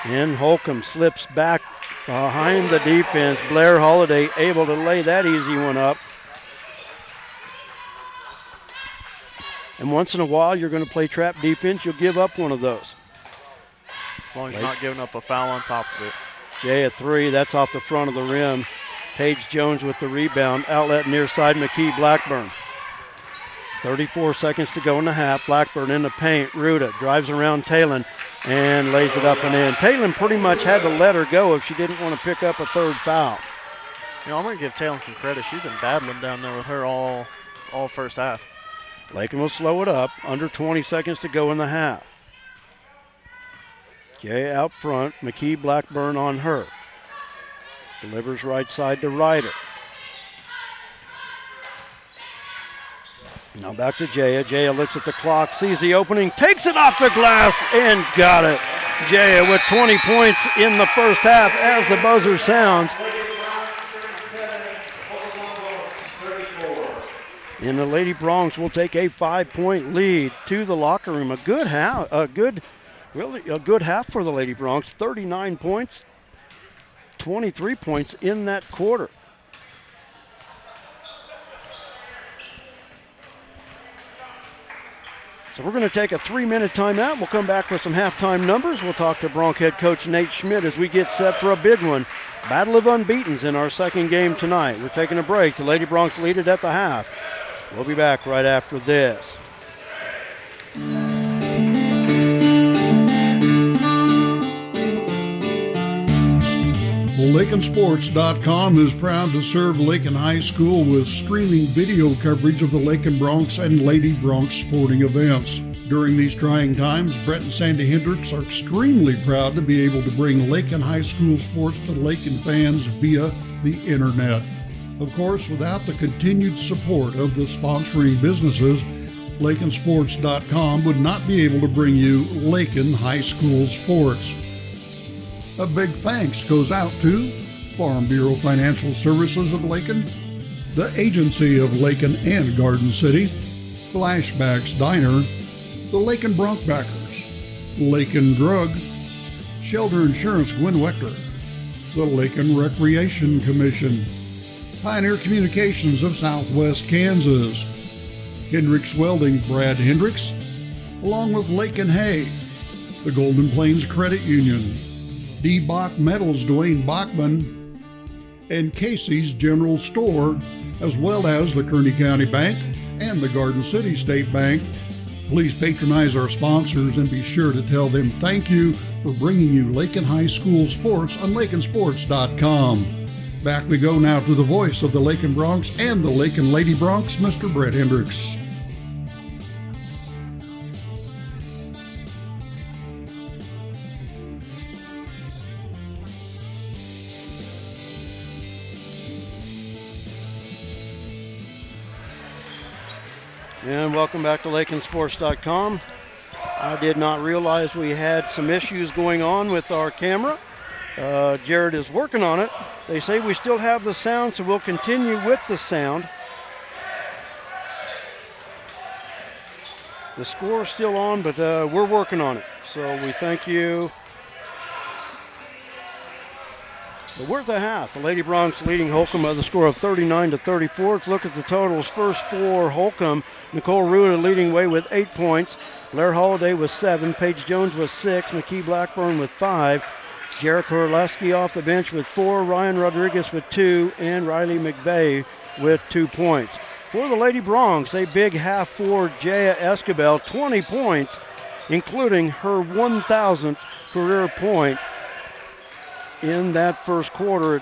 And Holcomb slips back behind the defense. Blair Holiday able to lay that easy one up. And once in a while, you're going to play trap defense. You'll give up one of those. As long as you're not giving up a foul on top of it. Jay at 3. That's off the front of the rim. Paige Jones with the rebound. Outlet near side, McKee Blackburn. 34 seconds to go in the half. Blackburn in the paint. Ruda drives around Talon and lays it up and in. Talon pretty much had to let her go if she didn't want to pick up a 3rd foul. You know, I'm going to give Talon some credit. She's been battling down there with her all first half. Lakin will slow it up. Under 20 seconds to go in the half. Jaya out front. McKee Blackburn on her. Delivers right side to Ryder. Now back to Jaya. Jaya looks at the clock, sees the opening, takes it off the glass, and got it. Jaya with 20 points in the first half as the buzzer sounds. And the Lady Broncs will take a 5-point lead to the locker room. A good half for the Lady Broncs. 39 points, 23 points in that quarter. So we're going to take a 3-minute timeout. We'll come back with some halftime numbers. We'll talk to Bronc head coach Nate Schmidt as we get set for a big one. Battle of unbeatens in our second game tonight. We're taking a break. The Lady Broncs lead it at the half. We'll be back right after this. LakinSports.com is proud to serve Lakin High School with streaming video coverage of the Lakin Broncs and Lady Broncs sporting events. During these trying times, Brett and Sandy Hendricks are extremely proud to be able to bring Lakin High School sports to Lakin fans via the internet. Of course, without the continued support of the sponsoring businesses, LakinSports.com would not be able to bring you Lakin High School sports. A big thanks goes out to Farm Bureau Financial Services of Lakin, the Agency of Lakin and Garden City, Flashbacks Diner, the Lakin Bronc Backers, Lakin Drug, Shelter Insurance Gwen Wechter, the Lakin Recreation Commission, Pioneer Communications of Southwest Kansas, Hendricks Welding Brad Hendricks, along with Lakin Hay, the Golden Plains Credit Union, D. Bach Metals Dwayne Bachman, and Casey's General Store, as well as the Kearney County Bank and the Garden City State Bank. Please patronize our sponsors and be sure to tell them thank you for bringing you Lakin High School sports on LakinSports.com. Back we go now to the voice of the Lakin Broncs and the Lakin Lady Broncs, Mr. Brett Hendricks. And welcome back to LakinSports.com. I did not realize we had some issues going on with our camera. Jared is working on it. They say we still have the sound, so we'll continue with the sound. The score is still on, but we're working on it. So we thank you. But we're at the half. The Lady Broncs leading Holcomb by the score of 39-34. Let's look at the totals. First for Holcomb, Nicole Ruda leading way with 8 points. Blair Holiday with 7. Paige Jones with 6. McKee Blackburn with 5. Jarek Orleski off the bench with 4. Ryan Rodriguez with 2. And Riley McVeigh with 2 points. For the Lady Broncs, a big half for Jaya Escabel, 20 points, including her 1,000th career point in that first quarter.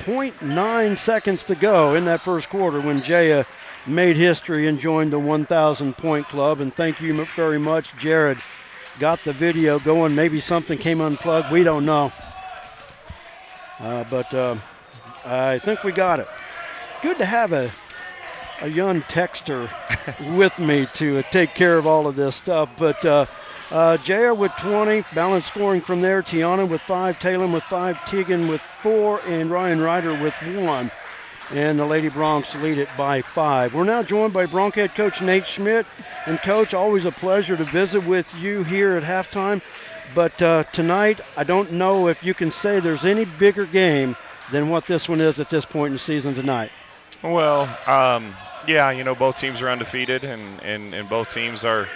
0.9 seconds to go in that first quarter when Jaya made history and joined the 1,000 point club. And thank you very much, Jared. Got the video going. Maybe something came unplugged. We don't know. But I think we got it. Good to have a young texter with me to take care of all of this stuff. But Jaya with 20, balance scoring from there. Tiana with 5, Talon with 5, Tegan with 4, and Ryan Ryder with 1. And the Lady Broncs lead it by 5. We're now joined by Bronc head coach Nate Schmidt. And Coach, always a pleasure to visit with you here at halftime. But tonight, I don't know if you can say there's any bigger game than what this one is at this point in the season tonight. Well, yeah, you know, both teams are undefeated, and both teams are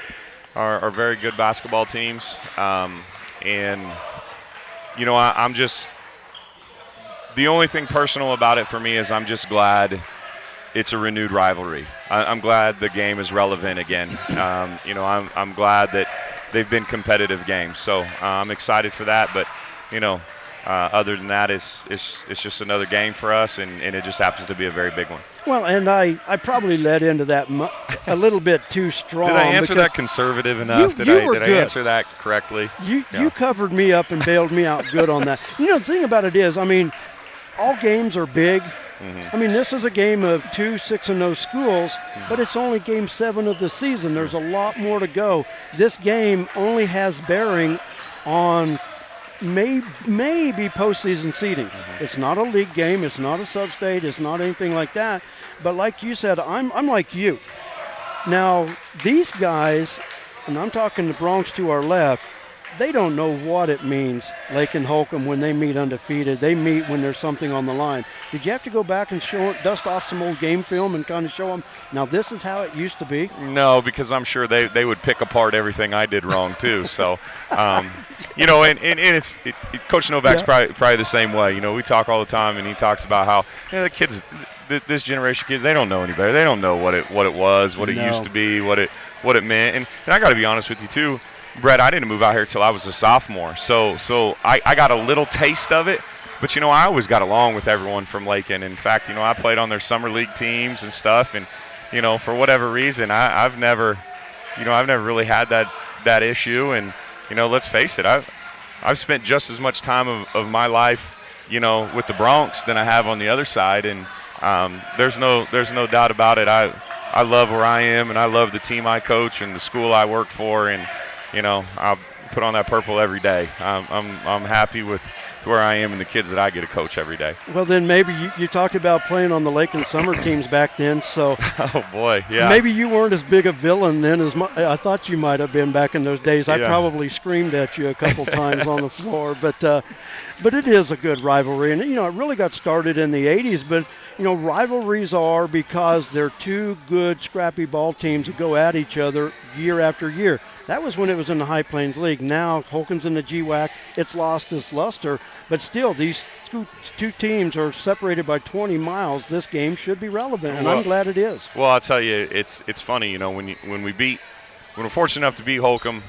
very good basketball teams. And, you know, I'm just – the only thing personal about it for me is I'm just glad it's a renewed rivalry. I'm glad the game is relevant again. You know, I'm glad that they've been competitive games. So I'm excited for that. But, you know, Other than that, it's just another game for us, and it just happens to be a very big one. Well, and I probably led into that a little bit too strong. Did I answer that conservative enough? Did I answer that correctly? You covered me up and bailed me out good on that. You know, the thing about it is, I mean, all games are big. I mean, this is a game of 2 6-0 schools, but it's only game 7 of the season. There's a lot more to go. This game only has bearing on maybe postseason seeding. It's not a league game. It's not a sub-state. It's not anything like that. But like you said, I'm like you. Now, these guys, and I'm talking the Bronx to our left, they don't know what it means, Lakin Holcomb, when they meet undefeated. They meet when there's something on the line. Did you have to go back and dust off some old game film and kind of show them, now this is how it used to be? No, because I'm sure they would pick apart everything I did wrong too. So, you know, and it's Coach Novak's probably the same way. You know, we talk all the time, and he talks about how the kids, this generation kids, they don't know any better. They don't know what it was, what it used to be, what it meant. And I got to be honest with you too, Brett, I didn't move out here till I was a sophomore, so I got a little taste of it. But, you know, I always got along with everyone from Lakin. In fact, you know, I played on their summer league teams and stuff. And, you know, for whatever reason, I've never really had that issue. And, you know, let's face it, I've spent just as much time of my life, you know, with the Bronx than I have on the other side. And there's no doubt about it. I love where I am, and I love the team I coach and the school I work for. And, you know, I'll put on that purple every day. I'm happy with where I am and the kids that I get to coach every day. Well, then maybe you talked about playing on the Lakin summer teams back then, so oh boy, yeah. Maybe you weren't as big a villain then as I thought you might have been back in those days. I probably screamed at you a couple times on the floor, but it is a good rivalry, and you know it really got started in the '80s. But you know rivalries are because they're two good scrappy ball teams that go at each other year after year. That was when it was in the High Plains League. Now Holcomb's in the GWAC. It's lost its luster. But still, these two teams are separated by 20 miles. This game should be relevant, and I'm glad it is. Well, I'll tell you, it's funny. You know, when we're fortunate enough to beat Holcomb,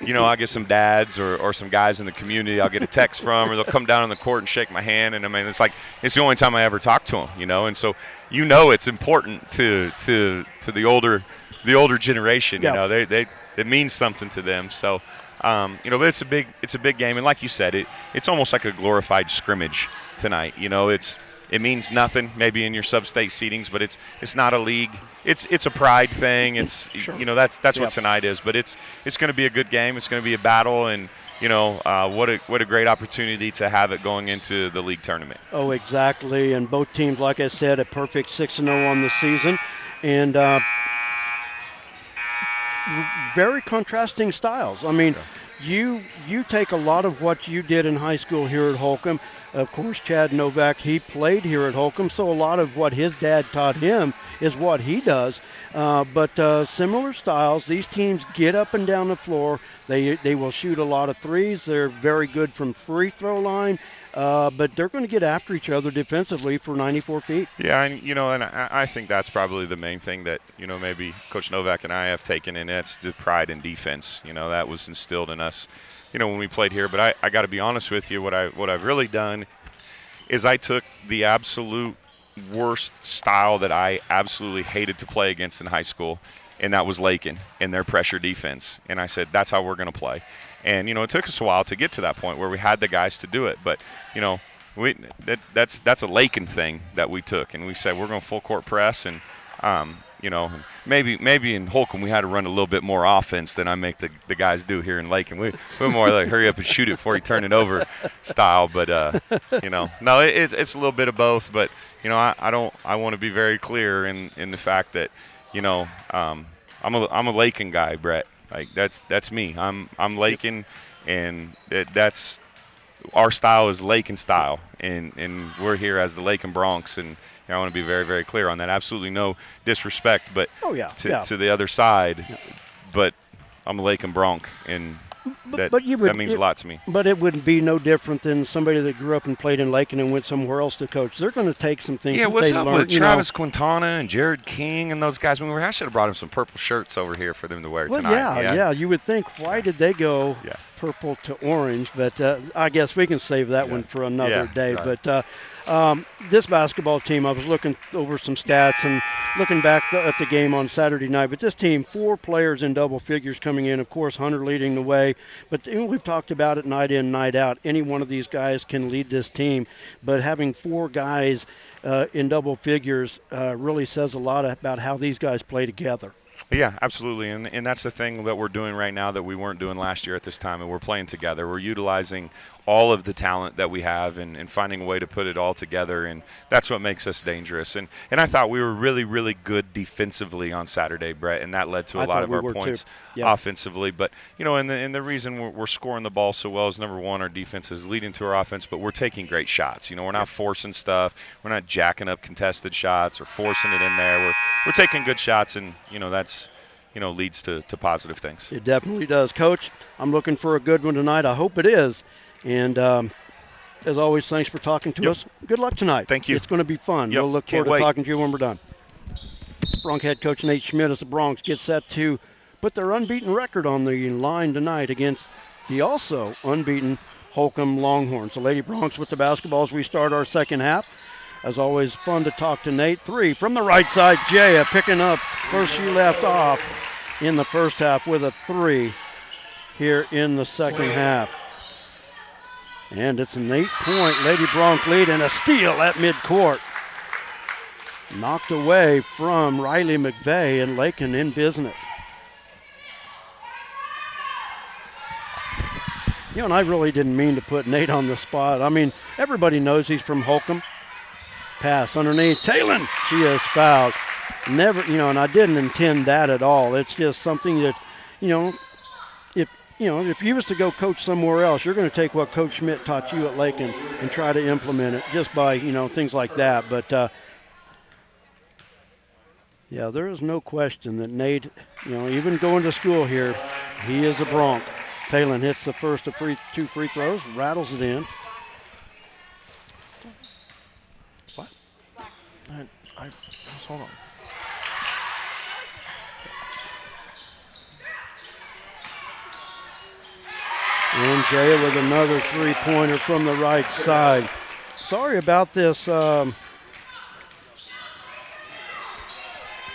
you know, I get some dads or some guys in the community I'll get a text from, or they'll come down on the court and shake my hand. And I mean, it's the only time I ever talk to them. You know, and so you know it's important to the older generation. You know, it means something to them. So, you know, but it's a big game, and like you said, it's almost like a glorified scrimmage tonight. You know, it means nothing maybe in your sub-state seedings, but it's not a league. It's a pride thing. It's you know that's what tonight is. But it's going to be a good game. It's going to be a battle, and you know what a great opportunity to have it going into the league tournament. Oh, exactly. And both teams, like I said, a perfect 6-0 on the season, and very contrasting styles. I mean, you take a lot of what you did in high school here at Holcomb. Of course, Chad Novak, he played here at Holcomb, so a lot of what his dad taught him is what he does. But similar styles. These teams get up and down the floor. They will shoot a lot of threes. They're very good from free throw line. But they're going to get after each other defensively for 94 feet. Yeah, and you know, and I think that's probably the main thing that, you know, maybe Coach Novak and I have taken, and that's the pride in defense. You know, that was instilled in us, you know, when we played here. But I got to be honest with you, what I've really done is I took the absolute worst style that I absolutely hated to play against in high school, and that was Lakin and their pressure defense. And I said, that's how we're going to play. And, you know, it took us a while to get to that point where we had the guys to do it. But, you know, that's a Lakin thing that we took. And we said we're going to full court press. And, you know, maybe in Holcomb we had to run a little bit more offense than I make the guys do here in Lakin. We're more like hurry up and shoot it before you turn it over style. But, you know, no, it's a little bit of both. But, you know, I want to be very clear in the fact that, you know, I'm a Lakin guy, Brett. Like that's me. I'm Lakin, and that's our style is Lakin style, and we're here as the Lakin Bronx, and I want to be very, very clear on that. Absolutely no disrespect, but to the other side, but I'm a Lakin Bronx, and that means a lot to me. But it would be no different than somebody that grew up and played in Lakin and went somewhere else to coach. They're going to take some things that what's they up learned. with Travis Quintana and Jared King and those guys? I should have brought them some purple shirts over here for them to wear tonight. Yeah, you would think, why did they go purple to orange? But I guess we can save that one for another day. Right. But this basketball team, I was looking over some stats and looking back at the game on Saturday night. But this team, 4 players in double figures coming in. Of course, Hunter leading the way. But we've talked about it night in, night out. Any one of these guys can lead this team. But having 4 guys in double figures really says a lot about how these guys play together. Yeah, absolutely. And that's the thing that we're doing right now that we weren't doing last year at this time, and we're playing together. We're utilizing all of the talent that we have and finding a way to put it all together, and that's what makes us dangerous. And I thought we were really, really good defensively on Saturday, Brett, and that led to a lot of our points offensively. But, and the reason we're scoring the ball so well is, number one, our defense is leading to our offense, but we're taking great shots. We're not forcing stuff. We're not jacking up contested shots or forcing it in there. We're taking good shots, and, that's leads to positive things. It definitely does. Coach, I'm looking for a good one tonight. I hope it is. And as always, thanks for talking to us. Good luck tonight. Thank you. It's going to be fun. Yep. We'll look forward to talking to you when we're done. Bronc head coach Nate Schmidt as the Broncs get set to put their unbeaten record on the line tonight against the also unbeaten Holcomb Longhorns. The Lady Broncs with the basketball as we start our second half. As always, fun to talk to Nate. 3 from the right side. Jaya picking up where she left off in the first half with a 3 here in the second half. And it's an 8-point Lady Bronc lead and a steal at midcourt. Knocked away from Riley McVeigh, and Lakin in business. And I really didn't mean to put Nate on the spot. I mean, everybody knows he's from Holcomb. Pass underneath. Talon, she is fouled. Never, and I didn't intend that at all. It's just something that, if you was to go coach somewhere else, you're going to take what Coach Schmidt taught you at Lakin and try to implement it just by, things like that. But, there is no question that Nate, even going to school here, he is a Bronc. Talon hits the first of 2 free throws, rattles it in. What? Hold on. And Jaya with another 3-pointer from the right side. Sorry about this. Sorry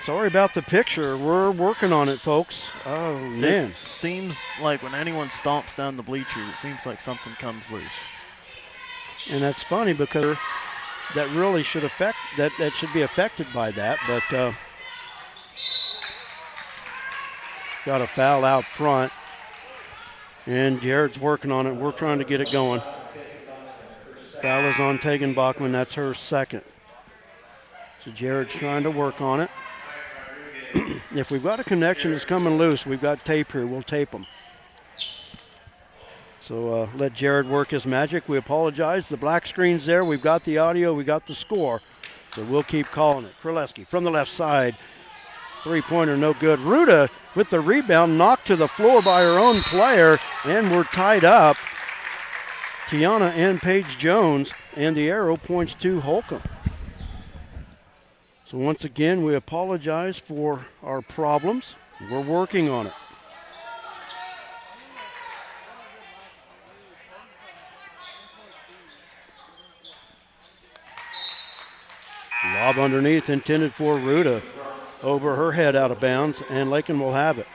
about the picture. We're working on it, folks. Oh, man. It seems like when anyone stomps down the bleachers, it seems like something comes loose. And that's funny because that really should affect that should be affected by that, but got a foul out front. And Jared's working on it. We're trying to get it going. Foul is on Tegan Bachman. That's her second. So Jared's trying to work on it. If we've got a connection that's coming loose, we've got tape here. We'll tape them. So let Jared work his magic. We apologize. The black screen's there. We've got the audio. We got the score. So we'll keep calling it. Kraleski from the left side. 3-pointer, no good. Ruda with the rebound, knocked to the floor by her own player, and we're tied up. Tiana and Paige Jones, and the arrow points to Holcomb. So once again, we apologize for our problems. We're working on it. Lob underneath, intended for Ruda. Over her head, out of bounds, and Lakin will have it.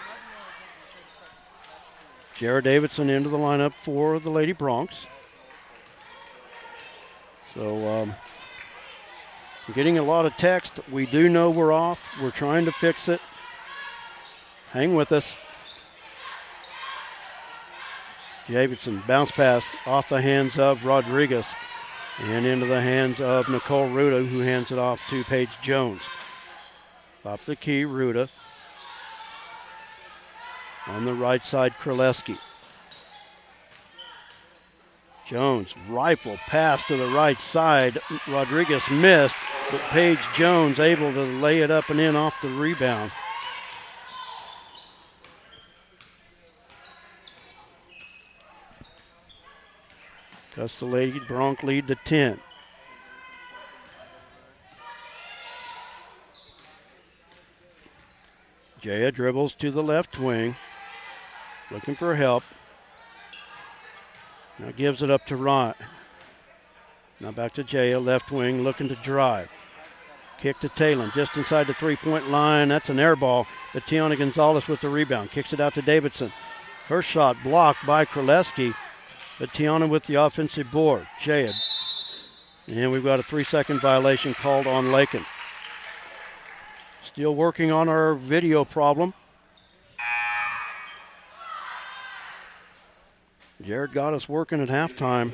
Jared Davidson into the lineup for the Lady Broncs. So getting a lot of text. We do know we're off. We're trying to fix it. Hang with us. Davidson, bounce pass off the hands of Rodriguez and into the hands of Nicole Ruda, who hands it off to Paige Jones. Off the key, Ruda. On the right side, Kraleski. Jones, rifle pass to the right side. Rodriguez missed, but Paige Jones able to lay it up and in off the rebound. Cuts the Lady Bronc lead to 10. Jaya dribbles to the left wing, looking for help. Now gives it up to Ryan. Now back to Jaya, left wing, looking to drive. Kick to Talon, just inside the three-point line. That's an air ball, but Tiana Gonzalez with the rebound. Kicks it out to Davidson. Her shot blocked by Kraleski, but Tiana with the offensive board. Jaya. And we've got a 3-second violation called on Lakin. Still working on our video problem. Jared got us working at halftime.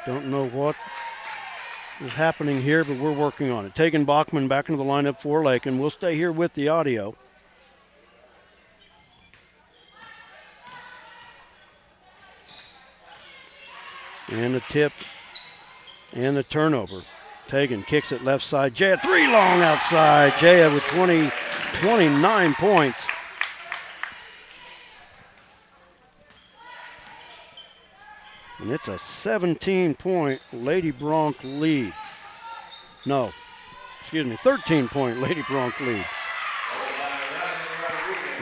Don't know what is happening here, but we're working on it. Tegan Bachman back into the lineup for Lakin. We'll stay here with the audio. And the tip and the turnover. Tegan kicks it left side. Jaya, 3 long outside. Jaya with 29 points. And it's a 17-point Lady Bronc lead. No, excuse me, 13-point Lady Bronc lead.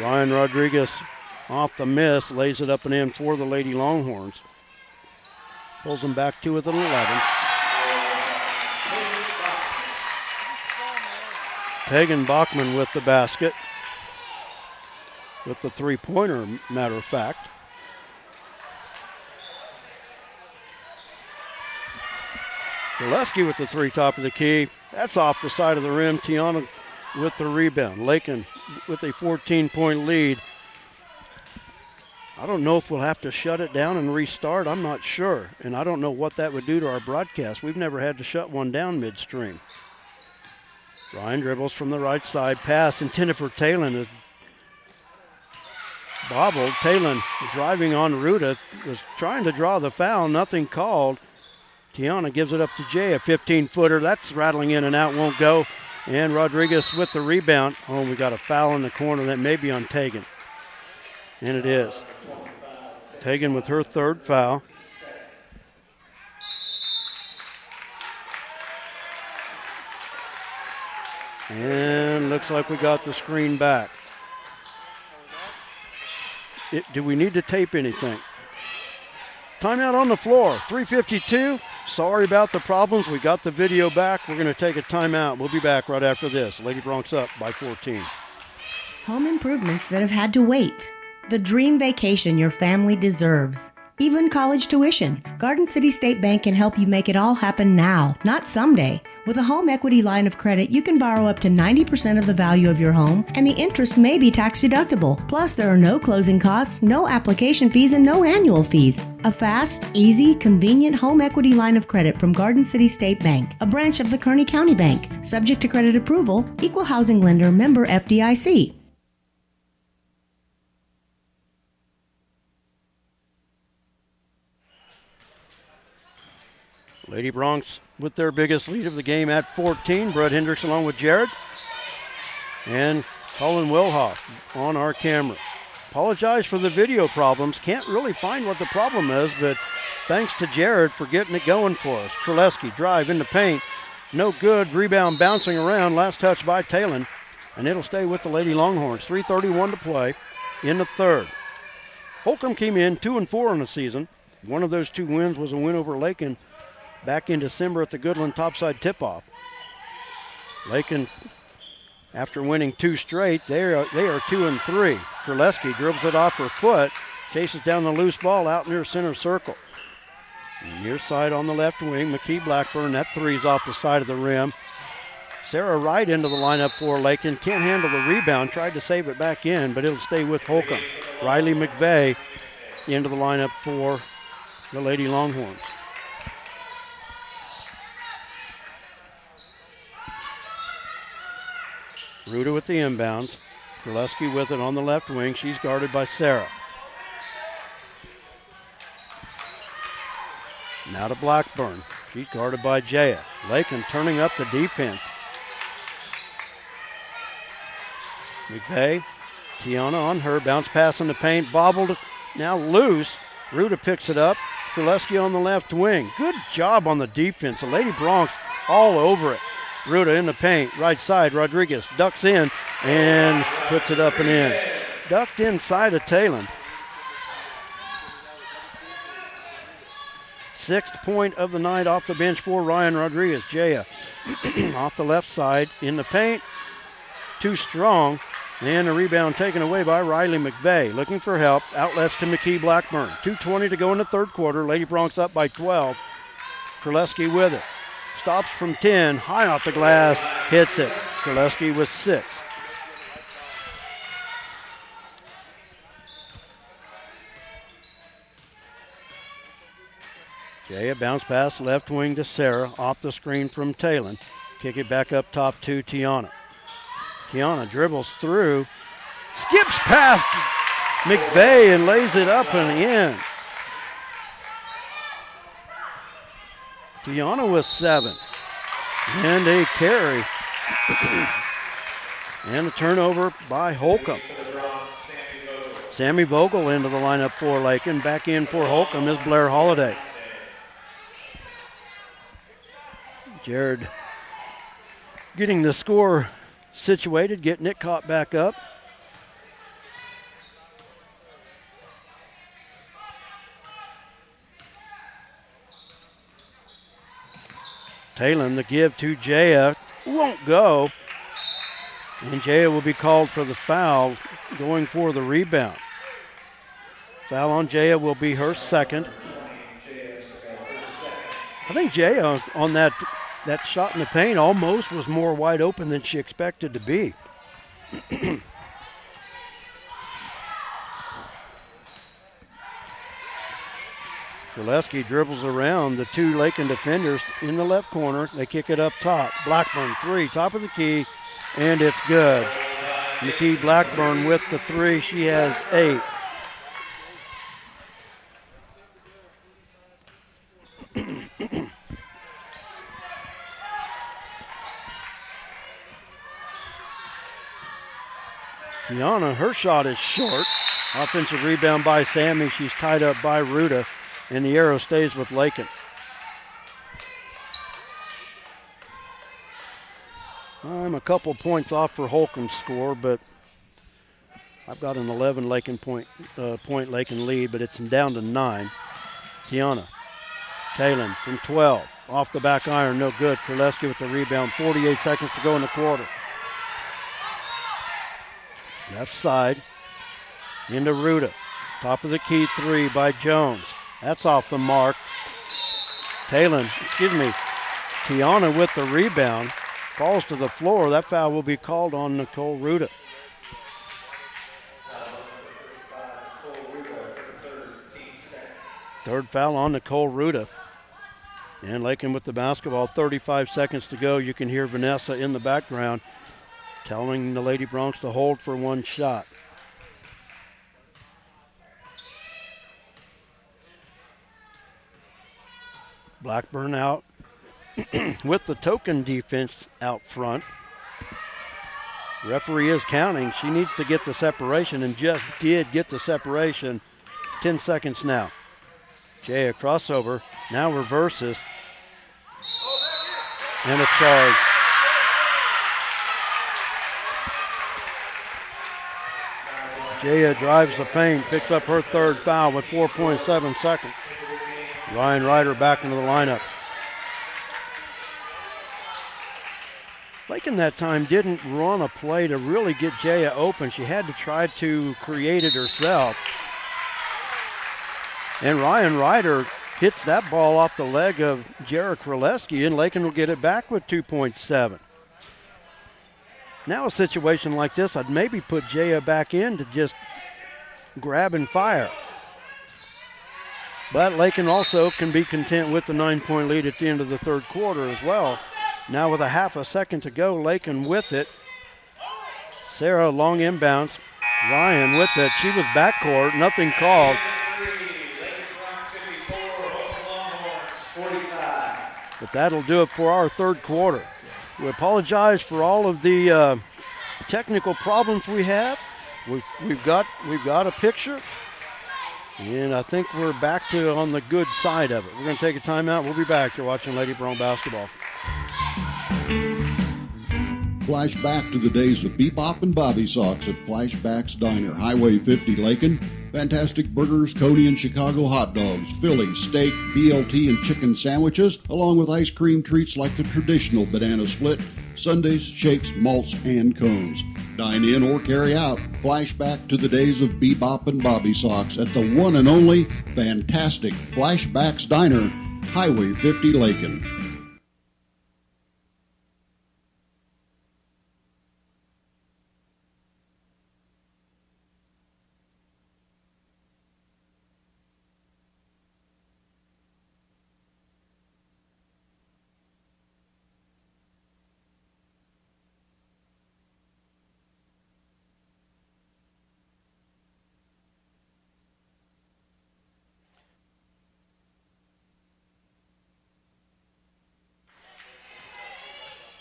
Ryan Rodriguez off the miss, lays it up and in for the Lady Longhorns. Pulls them back to it at 11. Tegan Bachman with the basket. With the three-pointer, matter of fact. Gillespie with the three, top of the key. That's off the side of the rim. Tiana with the rebound. Lakin with a 14-point lead. I don't know if we'll have to shut it down and restart. I'm not sure. And I don't know what that would do to our broadcast. We've never had to shut one down midstream. Ryan dribbles from the right side. Pass intended for Talon is bobbled. Talon driving on Ruta. Was trying to draw the foul. Nothing called. Tiana gives it up to Jay, a 15-footer. That's rattling in and out, won't go. And Rodriguez with the rebound. Oh, we got a foul in the corner. That may be on Tegan. And it is. Tegan with her third foul. And looks like we got the screen back. Do we need to tape anything? Timeout on the floor, 3:52. Sorry about the problems. We got the video back. We're going to take a timeout. We'll be back right after this. Lady Bronx up by 14. Home improvements that have had to wait. The dream vacation your family deserves. Even college tuition. Garden City State Bank can help you make it all happen now, not someday. With a home equity line of credit, you can borrow up to 90% of the value of your home, and the interest may be tax deductible. Plus, there are no closing costs, no application fees, and no annual fees. A fast, easy, convenient home equity line of credit from Garden City State Bank, a branch of the Kearney County Bank. Subject to credit approval, equal housing lender, member FDIC. Lady Bronx with their biggest lead of the game at 14. Brett Hendricks along with Jared. And Colin Wilhoff on our camera. Apologize for the video problems. Can't really find what the problem is, but thanks to Jared for getting it going for us. Treleski drive in the paint. No good. Rebound bouncing around. Last touch by Talon. And it'll stay with the Lady Longhorns. 3:31 to play in the third. Holcomb came in 2-4 in the season. One of those two wins was a win over Lakin back in December at the Goodland topside tip-off. Lakin, after winning two straight, they are 2-3. Kraleski dribbles it off her foot, chases down the loose ball out near center circle. Near side on the left wing, McKee Blackburn, that three's off the side of the rim. Sarah Wright into the lineup for Lakin, can't handle the rebound, tried to save it back in, but it'll stay with Holcomb. Riley McVeigh into the lineup for the Lady Longhorns. Ruta with the inbounds. Kraleski with it on the left wing. She's guarded by Sarah. Now to Blackburn. She's guarded by Jaya. Lakin turning up the defense. McVeigh, Tiana on her. Bounce pass in the paint. Bobbled, now loose. Ruda picks it up. Kraleski on the left wing. Good job on the defense. The Lady Bronx all over it. Ruda in the paint, right side. Rodriguez ducks in and puts it up and in. Ducked inside of Talon. 6th point of the night off the bench for Ryan Rodriguez. Jaya off the left side in the paint. Too strong. And a rebound taken away by Riley McVeigh. Looking for help. Outlets to McKee Blackburn. 2:20 to go in the third quarter. Lady Bronx up by 12. Kraleski with it. Stops from 10. High off the glass. Hits it. Kraleski with 6. Jaya bounce pass left wing to Sarah. Off the screen from Talon. Kick it back up top to Tiana. Tiana dribbles through, skips past McVeigh and lays it up and in. Tiana with 7. And a carry. And a turnover by Holcomb. Sammy Vogel into the lineup for Lakin. Back in for Holcomb is Blair Holiday. Jared getting the score situated, getting it caught back up. Talon, the give to Jaya, won't go. And Jaya will be called for the foul, going for the rebound. Foul on Jaya will be her second. I think Jaya on that shot in the paint almost was more wide open than she expected to be. Kraleski dribbles around the 2 Lakin defenders in the left corner. They kick it up top. Blackburn 3, top of the key, and it's good. McKee Blackburn with the 3. She has 8. Tiana, her shot is short. Offensive rebound by Sammy. She's tied up by Ruda, and the arrow stays with Lakin. I'm a couple points off for Holcomb's score, but I've got an 11 Lakin point Lakin lead, but it's down to 9. Tiana, Talon from 12. Off the back iron, no good. Kraleski with the rebound. 48 seconds to go in the quarter. Left side, into Ruda. Top of the key 3 by Jones. That's off the mark. Tiana with the rebound. Falls to the floor. That foul will be called on Nicole Ruda. Third foul on Nicole Ruda. And Lakin with the basketball. 35 seconds to go. You can hear Vanessa in the background telling the Lady Bronx to hold for 1 shot. Blackburn out with the token defense out front. Referee is counting. She needs to get the separation and just did get the separation. 10 seconds now. Jay, a crossover, now reverses. And a charge. Jaya drives the paint, picks up her 3rd foul with 4.7 seconds. Ryan Ryder back into the lineup. Lakin that time didn't run a play to really get Jaya open. She had to try to create it herself. And Ryan Ryder hits that ball off the leg of Jared Kraleski, and Lakin will get it back with 2.7. Now a situation like this, I'd maybe put Jaya back in to just grab and fire. But Lakin also can be content with the 9-point lead at the end of the third quarter as well. Now with a half a second to go, Lakin with it. Sarah long inbounds. Ryan with it. She was backcourt, nothing called. But that'll do it for our third quarter. We apologize for all of the technical problems we have. We've got a picture. And I think we're back to on the good side of it. We're going to take a timeout. We'll be back. You're watching Lady Bronc basketball. Flashback to the days of Bebop and Bobby Sox at Flashbacks Diner, Highway 50, Lakin. Fantastic burgers, Coney and Chicago hot dogs, Philly, steak, BLT, and chicken sandwiches, along with ice cream treats like the traditional banana split, sundaes, shakes, malts, and cones. Dine in or carry out. Flashback to the days of Bebop and Bobby Sox at the one and only fantastic Flashbacks Diner, Highway 50, Lakin.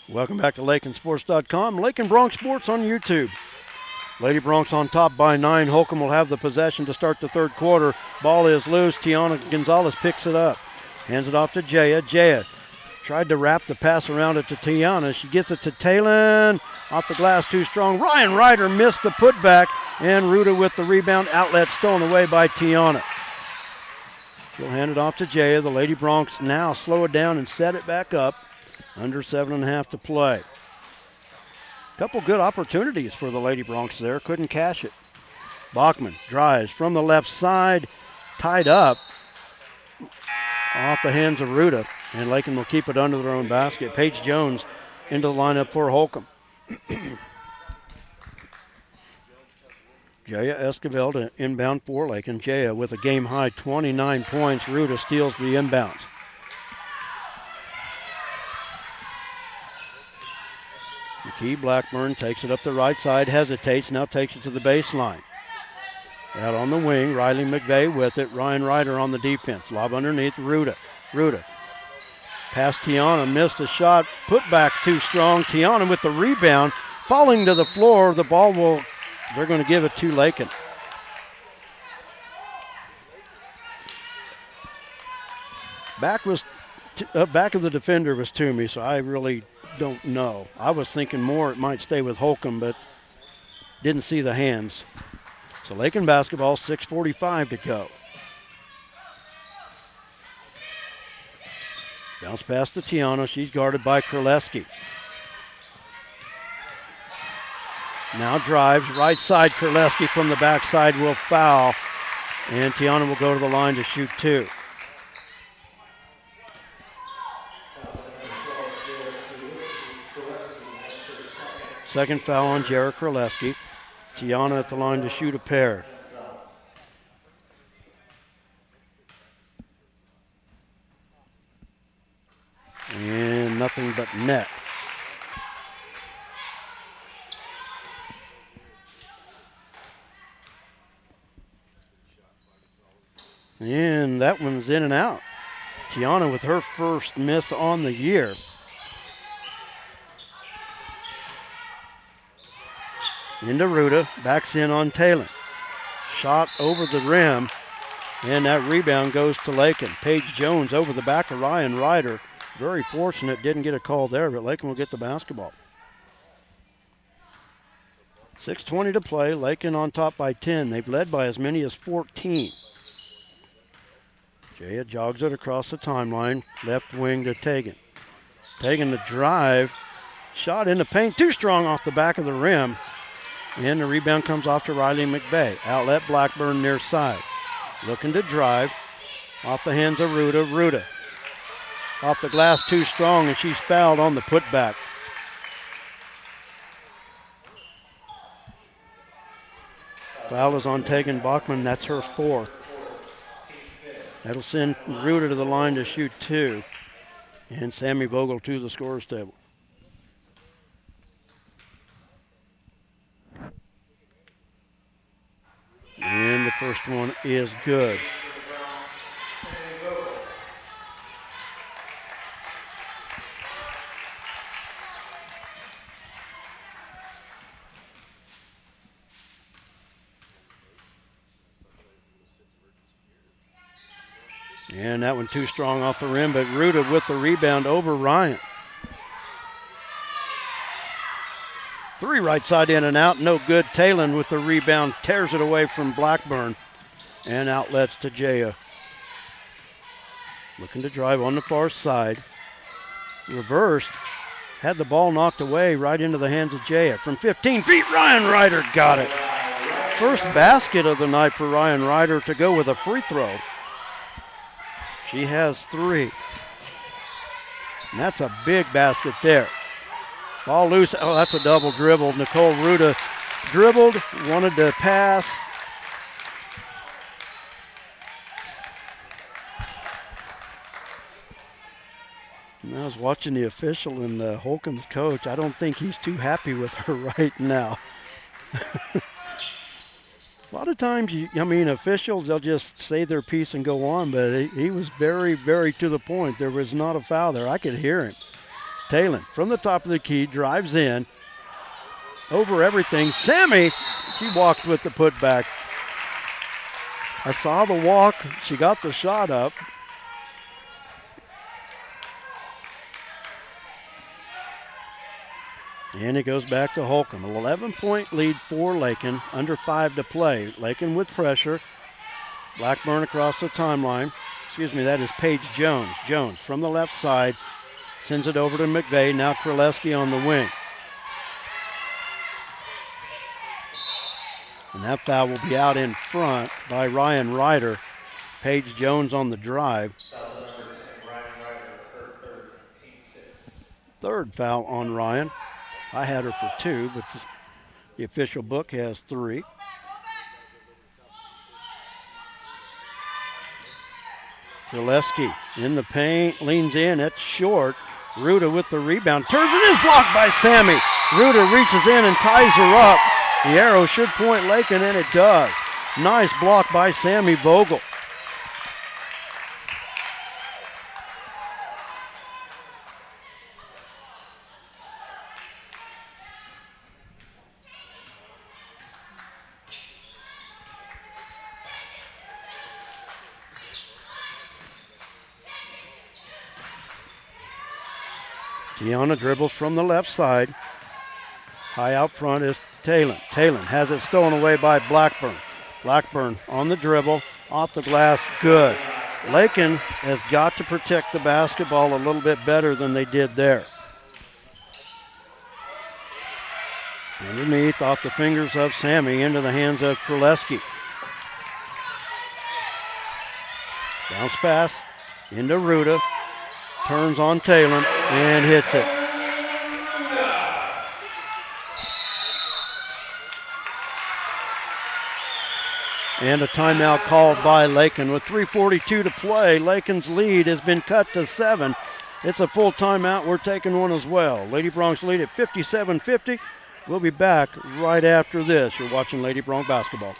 Welcome back to LakinSports.com. Lakin Bronc Sports on YouTube. Lady Broncs on top by 9. Holcomb will have the possession to start the third quarter. Ball is loose. Tiana Gonzalez picks it up. Hands it off to Jaya. Jaya tried to wrap the pass around it to Tiana. She gets it to Talon. Off the glass, too strong. Ryan Ryder missed the putback. And Ruda with the rebound. Outlet stolen away by Tiana. She'll hand it off to Jaya. The Lady Broncs now slow it down and set it back up. Under 7.5 to play. Couple good opportunities for the Lady Broncs there. Couldn't cash it. Bachman drives from the left side. Tied up. Off the hands of Ruda. And Lakin will keep it under their own basket. Paige Jones into the lineup for Holcomb. Jaya Esquivel to inbound for Lakin. Jaya with a game-high 29 points. Ruda steals the inbounds. McKee Blackburn takes it up the right side, hesitates, now takes it to the baseline. Out on the wing, Riley McVeigh with it. Ryan Ryder on the defense. Lob underneath, Ruda. Ruda. Past Tiana, missed the shot. Put back too strong. Tiana with the rebound. Falling to the floor. The ball will, they're going to give it to Lakin. Back of the defender was Toomey, so I really don't know. I was thinking more it might stay with Holcomb, but didn't see the hands. So Lakin basketball, 6:45 to go. Bounce pass to Tiana. She's guarded by Kraleski. Now drives, right side. Kraleski from the backside will foul, and Tiana will go to the line to shoot 2. Second foul on Jared Kraleski. Tiana at the line to shoot a pair. And nothing but net. And that one's in and out. Tiana with her first miss on the year. Into Ruda, backs in on Talon. Shot over the rim, and that rebound goes to Lakin. Paige Jones over the back of Ryan Ryder. Very fortunate, didn't get a call there, but Lakin will get the basketball. 6:20 to play, Lakin on top by 10. They've led by as many as 14. Jaya jogs it across the timeline, left wing to Tegan. Tegan to drive, shot in the paint, too strong off the back of the rim. And the rebound comes off to Riley McVeigh. Outlet Blackburn near side. Looking to drive. Off the hands of Ruda. Ruda. Off the glass too strong, and she's fouled on the putback. Foul is on Tegan Bachman. That's her 4th. That'll send Ruda to the line to shoot 2. And Sammy Vogel to the scorer's table. And the first one is good. And that one too strong off the rim, but Ruta with the rebound over Ryan. 3 right side in and out, no good. Talon with the rebound, tears it away from Blackburn. And outlets to Jaya. Looking to drive on the far side. Reversed. Had the ball knocked away right into the hands of Jaya. From 15 feet, Ryan Ryder got it. First basket of the night for Ryan Ryder to go with a free throw. She has 3. And that's a big basket there. Ball loose. Oh, that's a double dribble. Nicole Ruta dribbled, wanted to pass. And I was watching the official and Holcomb's coach. I don't think he's too happy with her right now. A lot of times, officials, they'll just say their piece and go on, but he was very, very to the point. There was not a foul there. I could hear him. Talon from the top of the key, drives in, over everything. Sammy, she walked with the putback. I saw the walk. She got the shot up. And it goes back to Holcomb. An 11-point lead for Lakin, under 5 to play. Lakin with pressure. Blackburn across the timeline. That is Paige Jones. Jones from the left side sends it over to McVeigh. Now Kraleski on the wing. And that foul will be out in front by Ryan Ryder. Paige Jones on the drive. That's number 10, Ryan Ryder, her third, team 6. Third foul on Ryan. I had her for 2, but the official book has 3. Kraleski in the paint, leans in, it's short. Ruta with the rebound, turns and is blocked by Sammy. Ruta reaches in and ties her up. The arrow should point Lakin, and it does. Nice block by Sammy Vogel. Tiana dribbles from the left side. High out front is Talon. Talon has it stolen away by Blackburn. Blackburn on the dribble, off the glass, good. Lakin has got to protect the basketball a little bit better than they did there. Underneath, off the fingers of Sammy, into the hands of Kraleski. Bounce pass into Ruta. Turns on Talon and hits it. And a timeout called by Lakin. With 3:42 to play, Lakin's lead has been cut to 7. It's a full timeout. We're taking one as well. Lady Broncs lead at 57-50. We'll be back right after this. You're watching Lady Bronc basketball.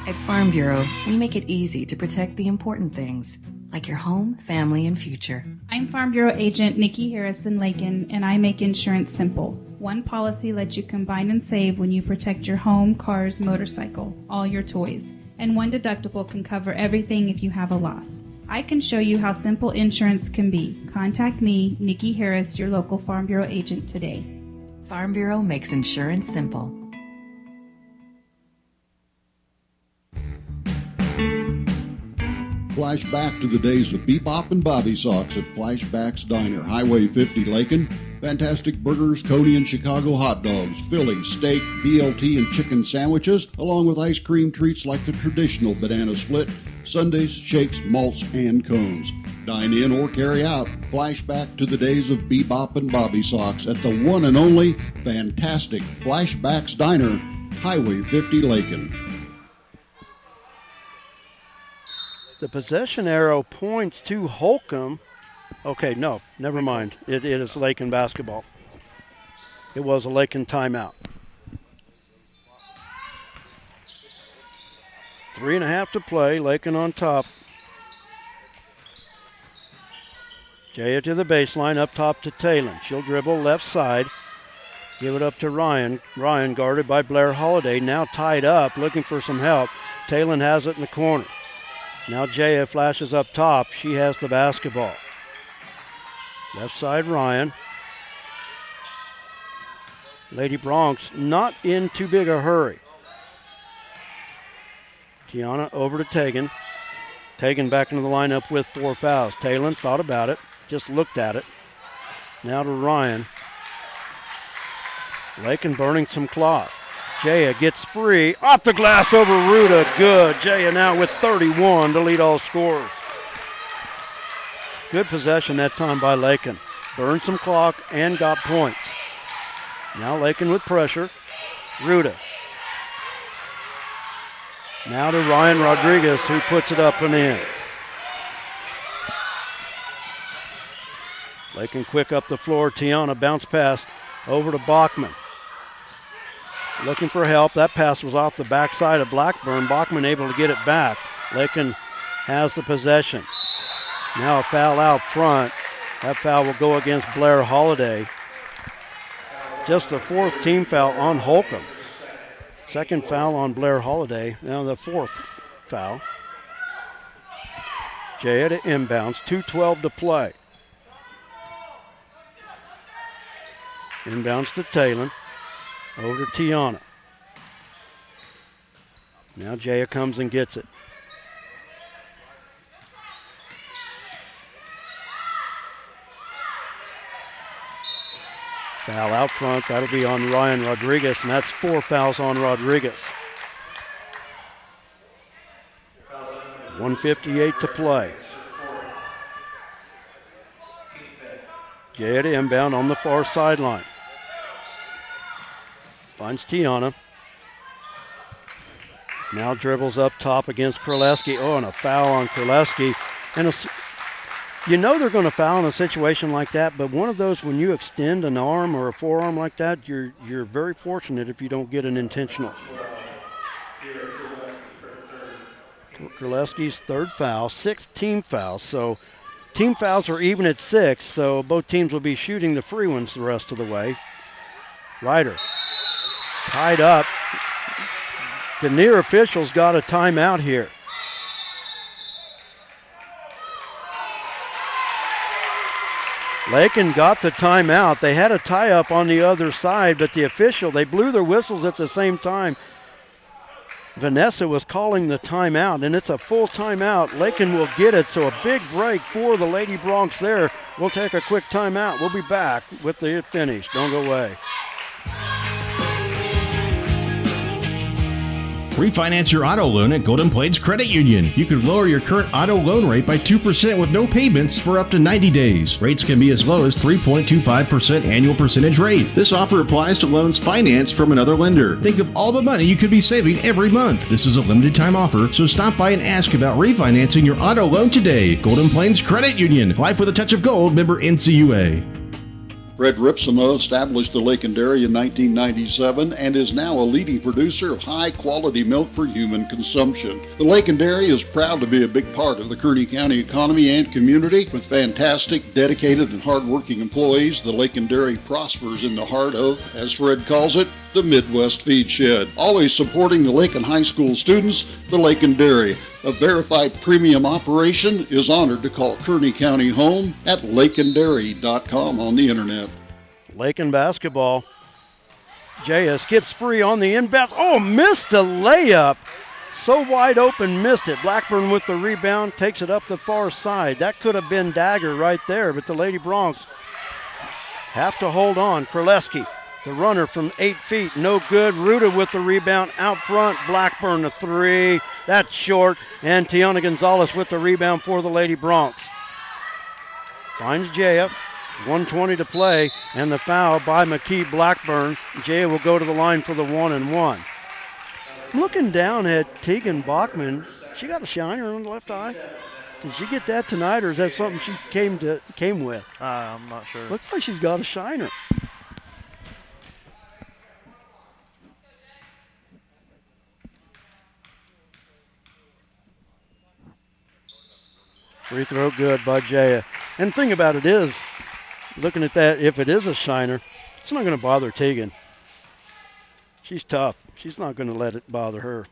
At Farm Bureau, we make it easy to protect the important things, like your home, family, and future. I'm Farm Bureau Agent Nikki Harrison Lakin, and I make insurance simple. One policy lets you combine and save when you protect your home, cars, motorcycle, all your toys. And one deductible can cover everything if you have a loss. I can show you how simple insurance can be. Contact me, Nikki Harris, your local Farm Bureau agent today. Farm Bureau makes insurance simple. Flashback to the days of Bebop and Bobby Socks at Flashback's Diner, Highway 50, Lakin. Fantastic burgers, Coney and Chicago hot dogs, Philly, steak, BLT, and chicken sandwiches, along with ice cream treats like the traditional banana split, sundaes, shakes, malts, and cones. Dine in or carry out. Flashback to the days of Bebop and Bobby Socks at the one and only fantastic Flashback's Diner, Highway 50, Lakin. The possession arrow points to Holcomb. Okay, no, never mind. It is Lakin basketball. It was a Lakin timeout. 3.5 to play. Lakin on top. Jaya to the baseline, up top to Talon. She'll dribble left side. Give it up to Ryan. Ryan guarded by Blair Holiday. Now tied up, looking for some help. Talon has it in the corner. Now Jaya flashes up top. She has the basketball. Left side, Ryan. Lady Bronx not in too big a hurry. Tiana over to Tegan. Tegan back into the lineup with 4 fouls. Talon thought about it, just looked at it. Now to Ryan. Lakin burning some clock. Jaya gets free. Off the glass over Ruda. Good. Jaya now with 31 to lead all scorers. Good possession that time by Lakin. Burned some clock and got points. Now Lakin with pressure. Ruda. Now to Ryan Rodriguez, who puts it up and in. Lakin quick up the floor. Tiana bounce pass over to Bachman. Looking for help. That pass was off the backside of Blackburn. Bachman able to get it back. Lakin has the possession. Now a foul out front. That foul will go against Blair Holiday. Just the 4th team foul on Holcomb. Second foul on Blair Holiday. Now the 4th foul. Jaya to inbounds. 2:12 to play. Inbounds to Talon. Over to Tiana. Now Jaya comes and gets it. Foul out front. That'll be on Ryan Rodriguez, and that's 4 fouls on Rodriguez. 1:58 to play. Jaya to inbound on the far sideline. Finds Tiana. Now dribbles up top against Kraleski. Oh, and a foul on Kraleski. And you know they're going to foul in a situation like that, but one of those when you extend an arm or a forearm like that, you're very fortunate if you don't get an intentional. Kraleski's 3rd foul, 6 team fouls. So team fouls are even at 6, so both teams will be shooting the free ones the rest of the way. Ryder. Tied up. The near officials got a timeout here. Lakin got the timeout. They had a tie-up on the other side, but they blew their whistles at the same time. Vanessa was calling the timeout, and it's a full timeout. Lakin will get it, so a big break for the Lady Bronx there. We'll take a quick timeout. We'll be back with the finish. Don't go away. Refinance your auto loan at Golden Plains Credit Union. You could lower your current auto loan rate by 2% with no payments for up to 90 days. Rates can be as low as 3.25% annual percentage rate. This offer applies to loans financed from another lender. Think of all the money you could be saving every month. This is a limited time offer, so stop by and ask about refinancing your auto loan today. Golden Plains Credit Union. Life with a touch of gold. Member NCUA. Fred Ripsima established the Lakin Dairy in 1997 and is now a leading producer of high-quality milk for human consumption. The Lakin Dairy is proud to be a big part of the Kearney County economy and community. With fantastic, dedicated, and hard-working employees, the Lakin Dairy prospers in the heart of, as Fred calls it, the Midwest Feed Shed. Always supporting the Lakin High School students, the Lakin Dairy, a verified premium operation, is honored to call Kearney County home at lakindairy.com on the internet. Lakin basketball. Jaya skips free on the inbound. Oh, missed a layup. So wide open, missed it. Blackburn with the rebound, takes it up the far side. That could have been dagger right there, but the Lady Bronx have to hold on. Kraleski, the runner from 8 feet, no good. Ruda with the rebound out front. Blackburn the 3. That's short. And Tiana Gonzalez with the rebound for the Lady Bronx. Finds Jaya. 1:20 to play. And the foul by McKee Blackburn. Jaya will go to the line for the 1-and-1. Looking down at Tegan Bachman. She got a shiner on the left eye. Did she get that tonight, or is that something she came with? I'm not sure. Looks like she's got a shiner. Free throw good by Jaya. And the thing about it is, looking at that, if it is a shiner, it's not going to bother Tegan. She's tough. She's not going to let it bother her.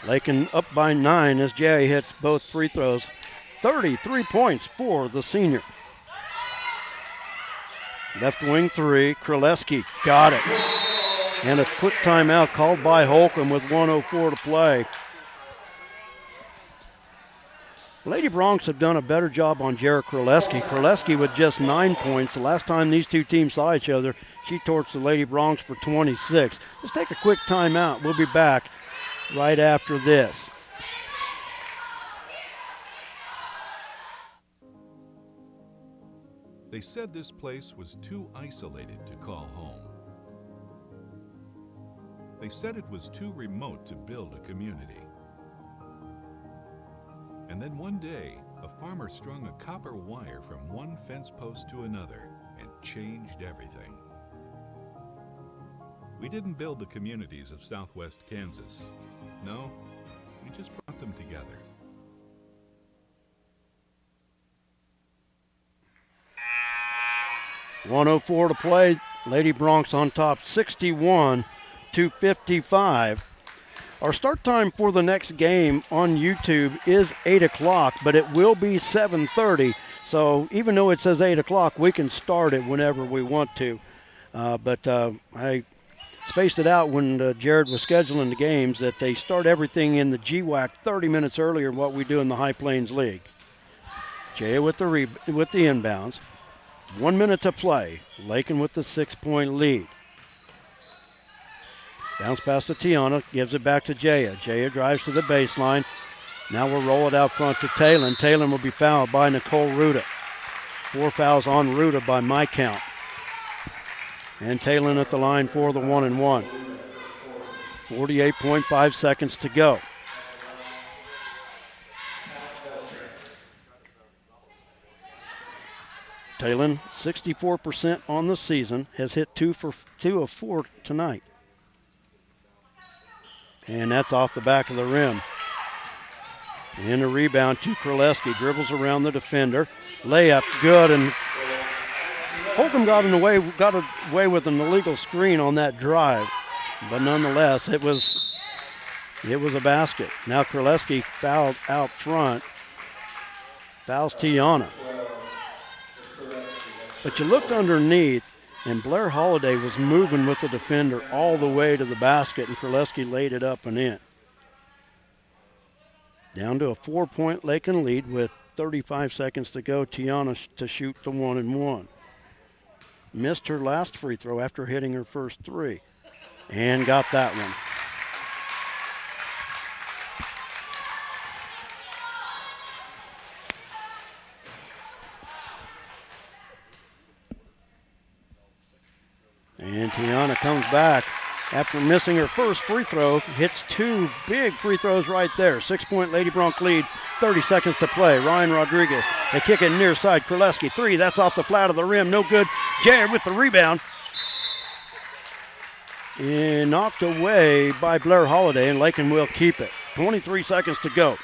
Lakin up by 9 as Jay hits both free throws. 33 points for the senior. Left wing 3, Kraleski got it. And a quick timeout called by Holcomb with 1:04 to play. Lady Bronx have done a better job on Jared Kraleski. Kraleski with just 9 points. The last time these two teams saw each other, she torched the Lady Bronx for 26. Let's take a quick timeout. We'll be back right after this. They said this place was too isolated to call home. They said it was too remote to build a community. And then one day, a farmer strung a copper wire from one fence post to another and changed everything. We didn't build the communities of Southwest Kansas. No, we just brought them together. .104 to play. Lady Bronx on top, 61-55. Our start time for the next game on YouTube is 8 o'clock, but it will be 7:30. So even though it says 8 o'clock, we can start it whenever we want to. But I spaced it out when Jared was scheduling the games that they start everything in the GWAC 30 minutes earlier than what we do in the High Plains League. Jay with the inbounds. 1 minute to play. Lakin with the 6-point lead. Bounce pass to Tiana, gives it back to Jaya. Jaya drives to the baseline. Now we'll roll it out front to Talon. Talon will be fouled by Nicole Ruda. 4 fouls on Ruda by my count. And Talon at the line for the 1-and-1. 48.5 seconds to go. Talon, 64% on the season, has hit 2 of 4 tonight. And that's off the back of the rim. And a rebound to Kraleski. Dribbles around the defender. Layup, good. And Holcomb got away with an illegal screen on that drive. But nonetheless, it was a basket. Now Kraleski fouled out front. Fouls Tiana. But you looked underneath, and Blair Holiday was moving with the defender all the way to the basket, and Kraleski laid it up and in. Down to a 4-point Lakin lead with 35 seconds to go. Tiana to shoot the 1-and-1. Missed her last free throw after hitting her first 3, and got that one. And Tiana comes back after missing her first free throw, hits 2 big free throws right there. 6-point Lady Bronx lead, 30 seconds to play. Ryan Rodriguez, they kick it near side. Kraleski, 3, that's off the flat of the rim, no good. Jared with the rebound. And knocked away by Blair Holiday, and Lakin will keep it. 23 seconds to go.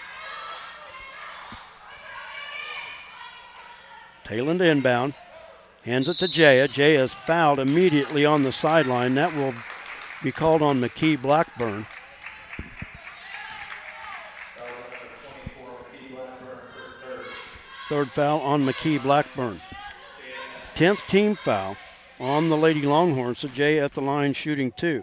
Talon to inbound. Hands it to Jaya. Jaya is fouled immediately on the sideline. That will be called on McKee Blackburn. Third foul on McKee Blackburn. 10th team foul on the Lady Longhorns. So Jaya at the line shooting 2.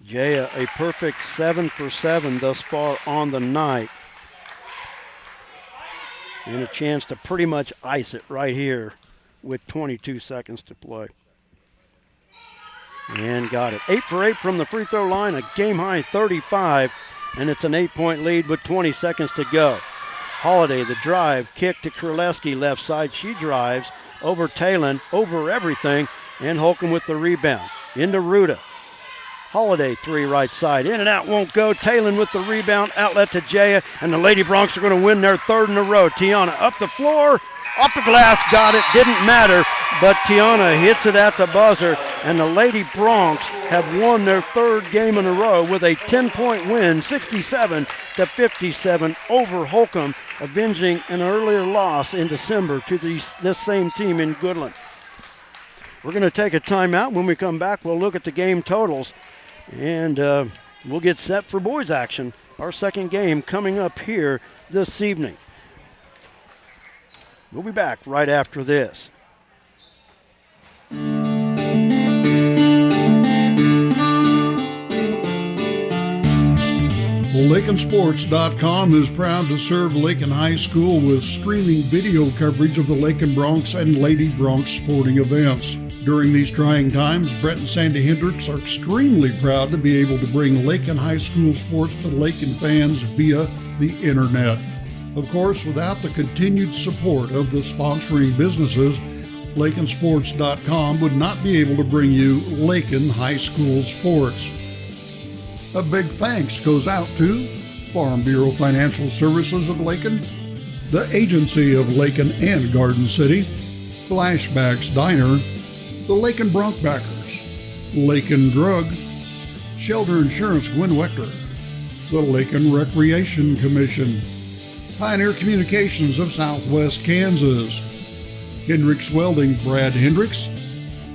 Jaya a perfect 7 for 7 thus far on the night. And a chance to pretty much ice it right here with 22 seconds to play. And got it. 8 for 8 from the free throw line, a game-high 35, and it's an 8-point lead with 20 seconds to go. Holiday, the drive, kick to Kraleski, left side. She drives over Talon, over everything, and Holcomb with the rebound. Into Ruda. Holiday, 3 right side. In and out, won't go. Talon with the rebound, outlet to Jaya, and the Lady Bronx are going to win their 3rd in a row. Tiana up the floor, off the glass, got it, didn't matter, but Tiana hits it at the buzzer, and the Lady Bronx have won their 3rd game in a row with a 10-point win, 67-57 over Holcomb, avenging an earlier loss in December to this same team in Goodland. We're going to take a timeout. When we come back, we'll look at the game totals, and we'll get set for boys action. Our second game coming up here this evening. We'll be back right after this. LakinSports.com is proud to serve Lakin High School with streaming video coverage of the Lakin Broncs and Lady Broncs sporting events. During these trying times, Brett and Sandy Hendricks are extremely proud to be able to bring Lakin High School sports to Lakin fans via the internet. Of course, without the continued support of the sponsoring businesses, LakinSports.com would not be able to bring you Lakin High School sports. A big thanks goes out to Farm Bureau Financial Services of Lakin, the Agency of Lakin and Garden City, Flashbacks Diner, the Lakin Broncbackers, Lakin Drug, Shelter Insurance Gwen Wechter, the Lakin Recreation Commission, Pioneer Communications of Southwest Kansas, Hendricks Welding Brad Hendricks,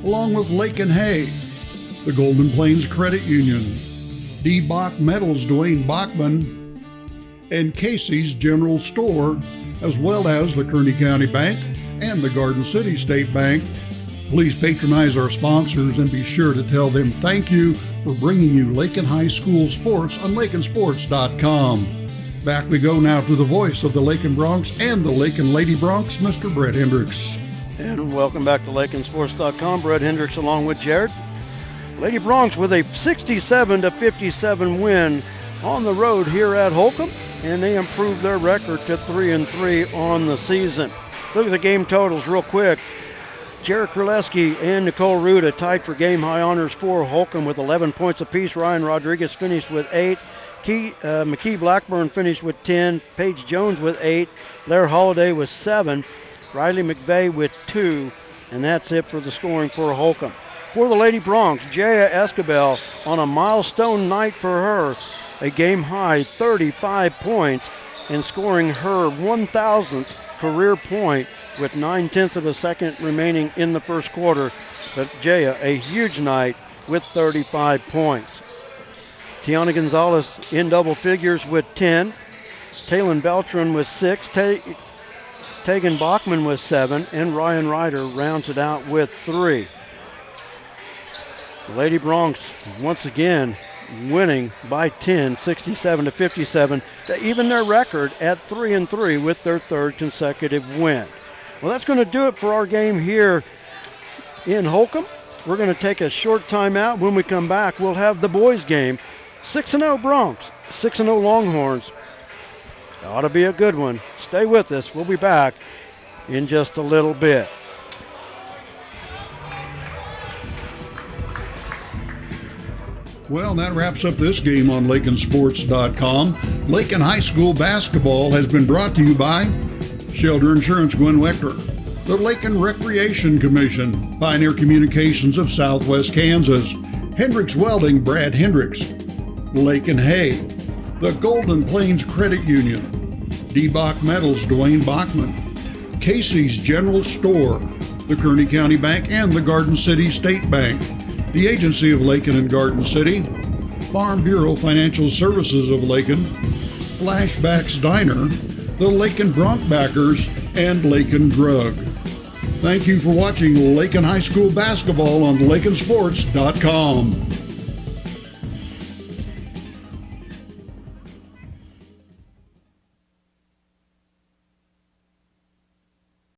along with Lakin Hay, the Golden Plains Credit Union, D. Bach Metals Dwayne Bachman, and Casey's General Store, as well as the Kearney County Bank and the Garden City State Bank. Please patronize our sponsors and be sure to tell them thank you for bringing you Lakin High School sports on LakinSports.com. Back we go now to the voice of the Lakin Broncs and the Lakin Lady Broncs, Mr. Brett Hendricks. And welcome back to LakinSports.com. Brett Hendricks along with Jared. Lady Broncs with a 67-57 win on the road here at Holcomb, and they improved their record to 3-3 on the season. Look at the game totals real quick. Jared Kraleski and Nicole Ruda tied for game high honors for Holcomb with 11 points apiece. Ryan Rodriguez finished with 8. McKee Blackburn finished with 10. Paige Jones with 8. Blair Holiday with 7. Riley McVeigh with 2. And that's it for the scoring for Holcomb. For the Lady Broncs, Jaya Escabel on a milestone night for her. A game high 35 points and scoring her 1,000th career point with 9/10 of a second remaining in the first quarter. But Jaya, a huge night with 35 points. Tiana Gonzalez in double figures with 10. Taylon Beltran with 6. Tegan Bachman with 7. And Ryan Ryder rounds it out with 3. The Lady Broncs once again winning by 10, 67-57, to even their record at 3-3 with their third consecutive win. Well, that's going to do it for our game here in Holcomb. We're going to take a short timeout. When we come back, we'll have the boys' game. 6-0 Broncs, 6-0 Longhorns. Ought to be a good one. Stay with us. We'll be back in just a little bit. Well, that wraps up this game on LakinSports.com. Lakin High School basketball has been brought to you by Shelter Insurance Gwen Wechter, the Lakin Recreation Commission, Pioneer Communications of Southwest Kansas, Hendricks Welding Brad Hendricks, Lakin Hay, the Golden Plains Credit Union, D. Bach Metals Dwayne Bachman, Casey's General Store, the Kearney County Bank and the Garden City State Bank, the Agency of Lakin and Garden City, Farm Bureau Financial Services of Lakin, Flashbacks Diner, the Lakin Broncbackers, and Lakin Drug. Thank you for watching Lakin High School basketball on LakinSports.com.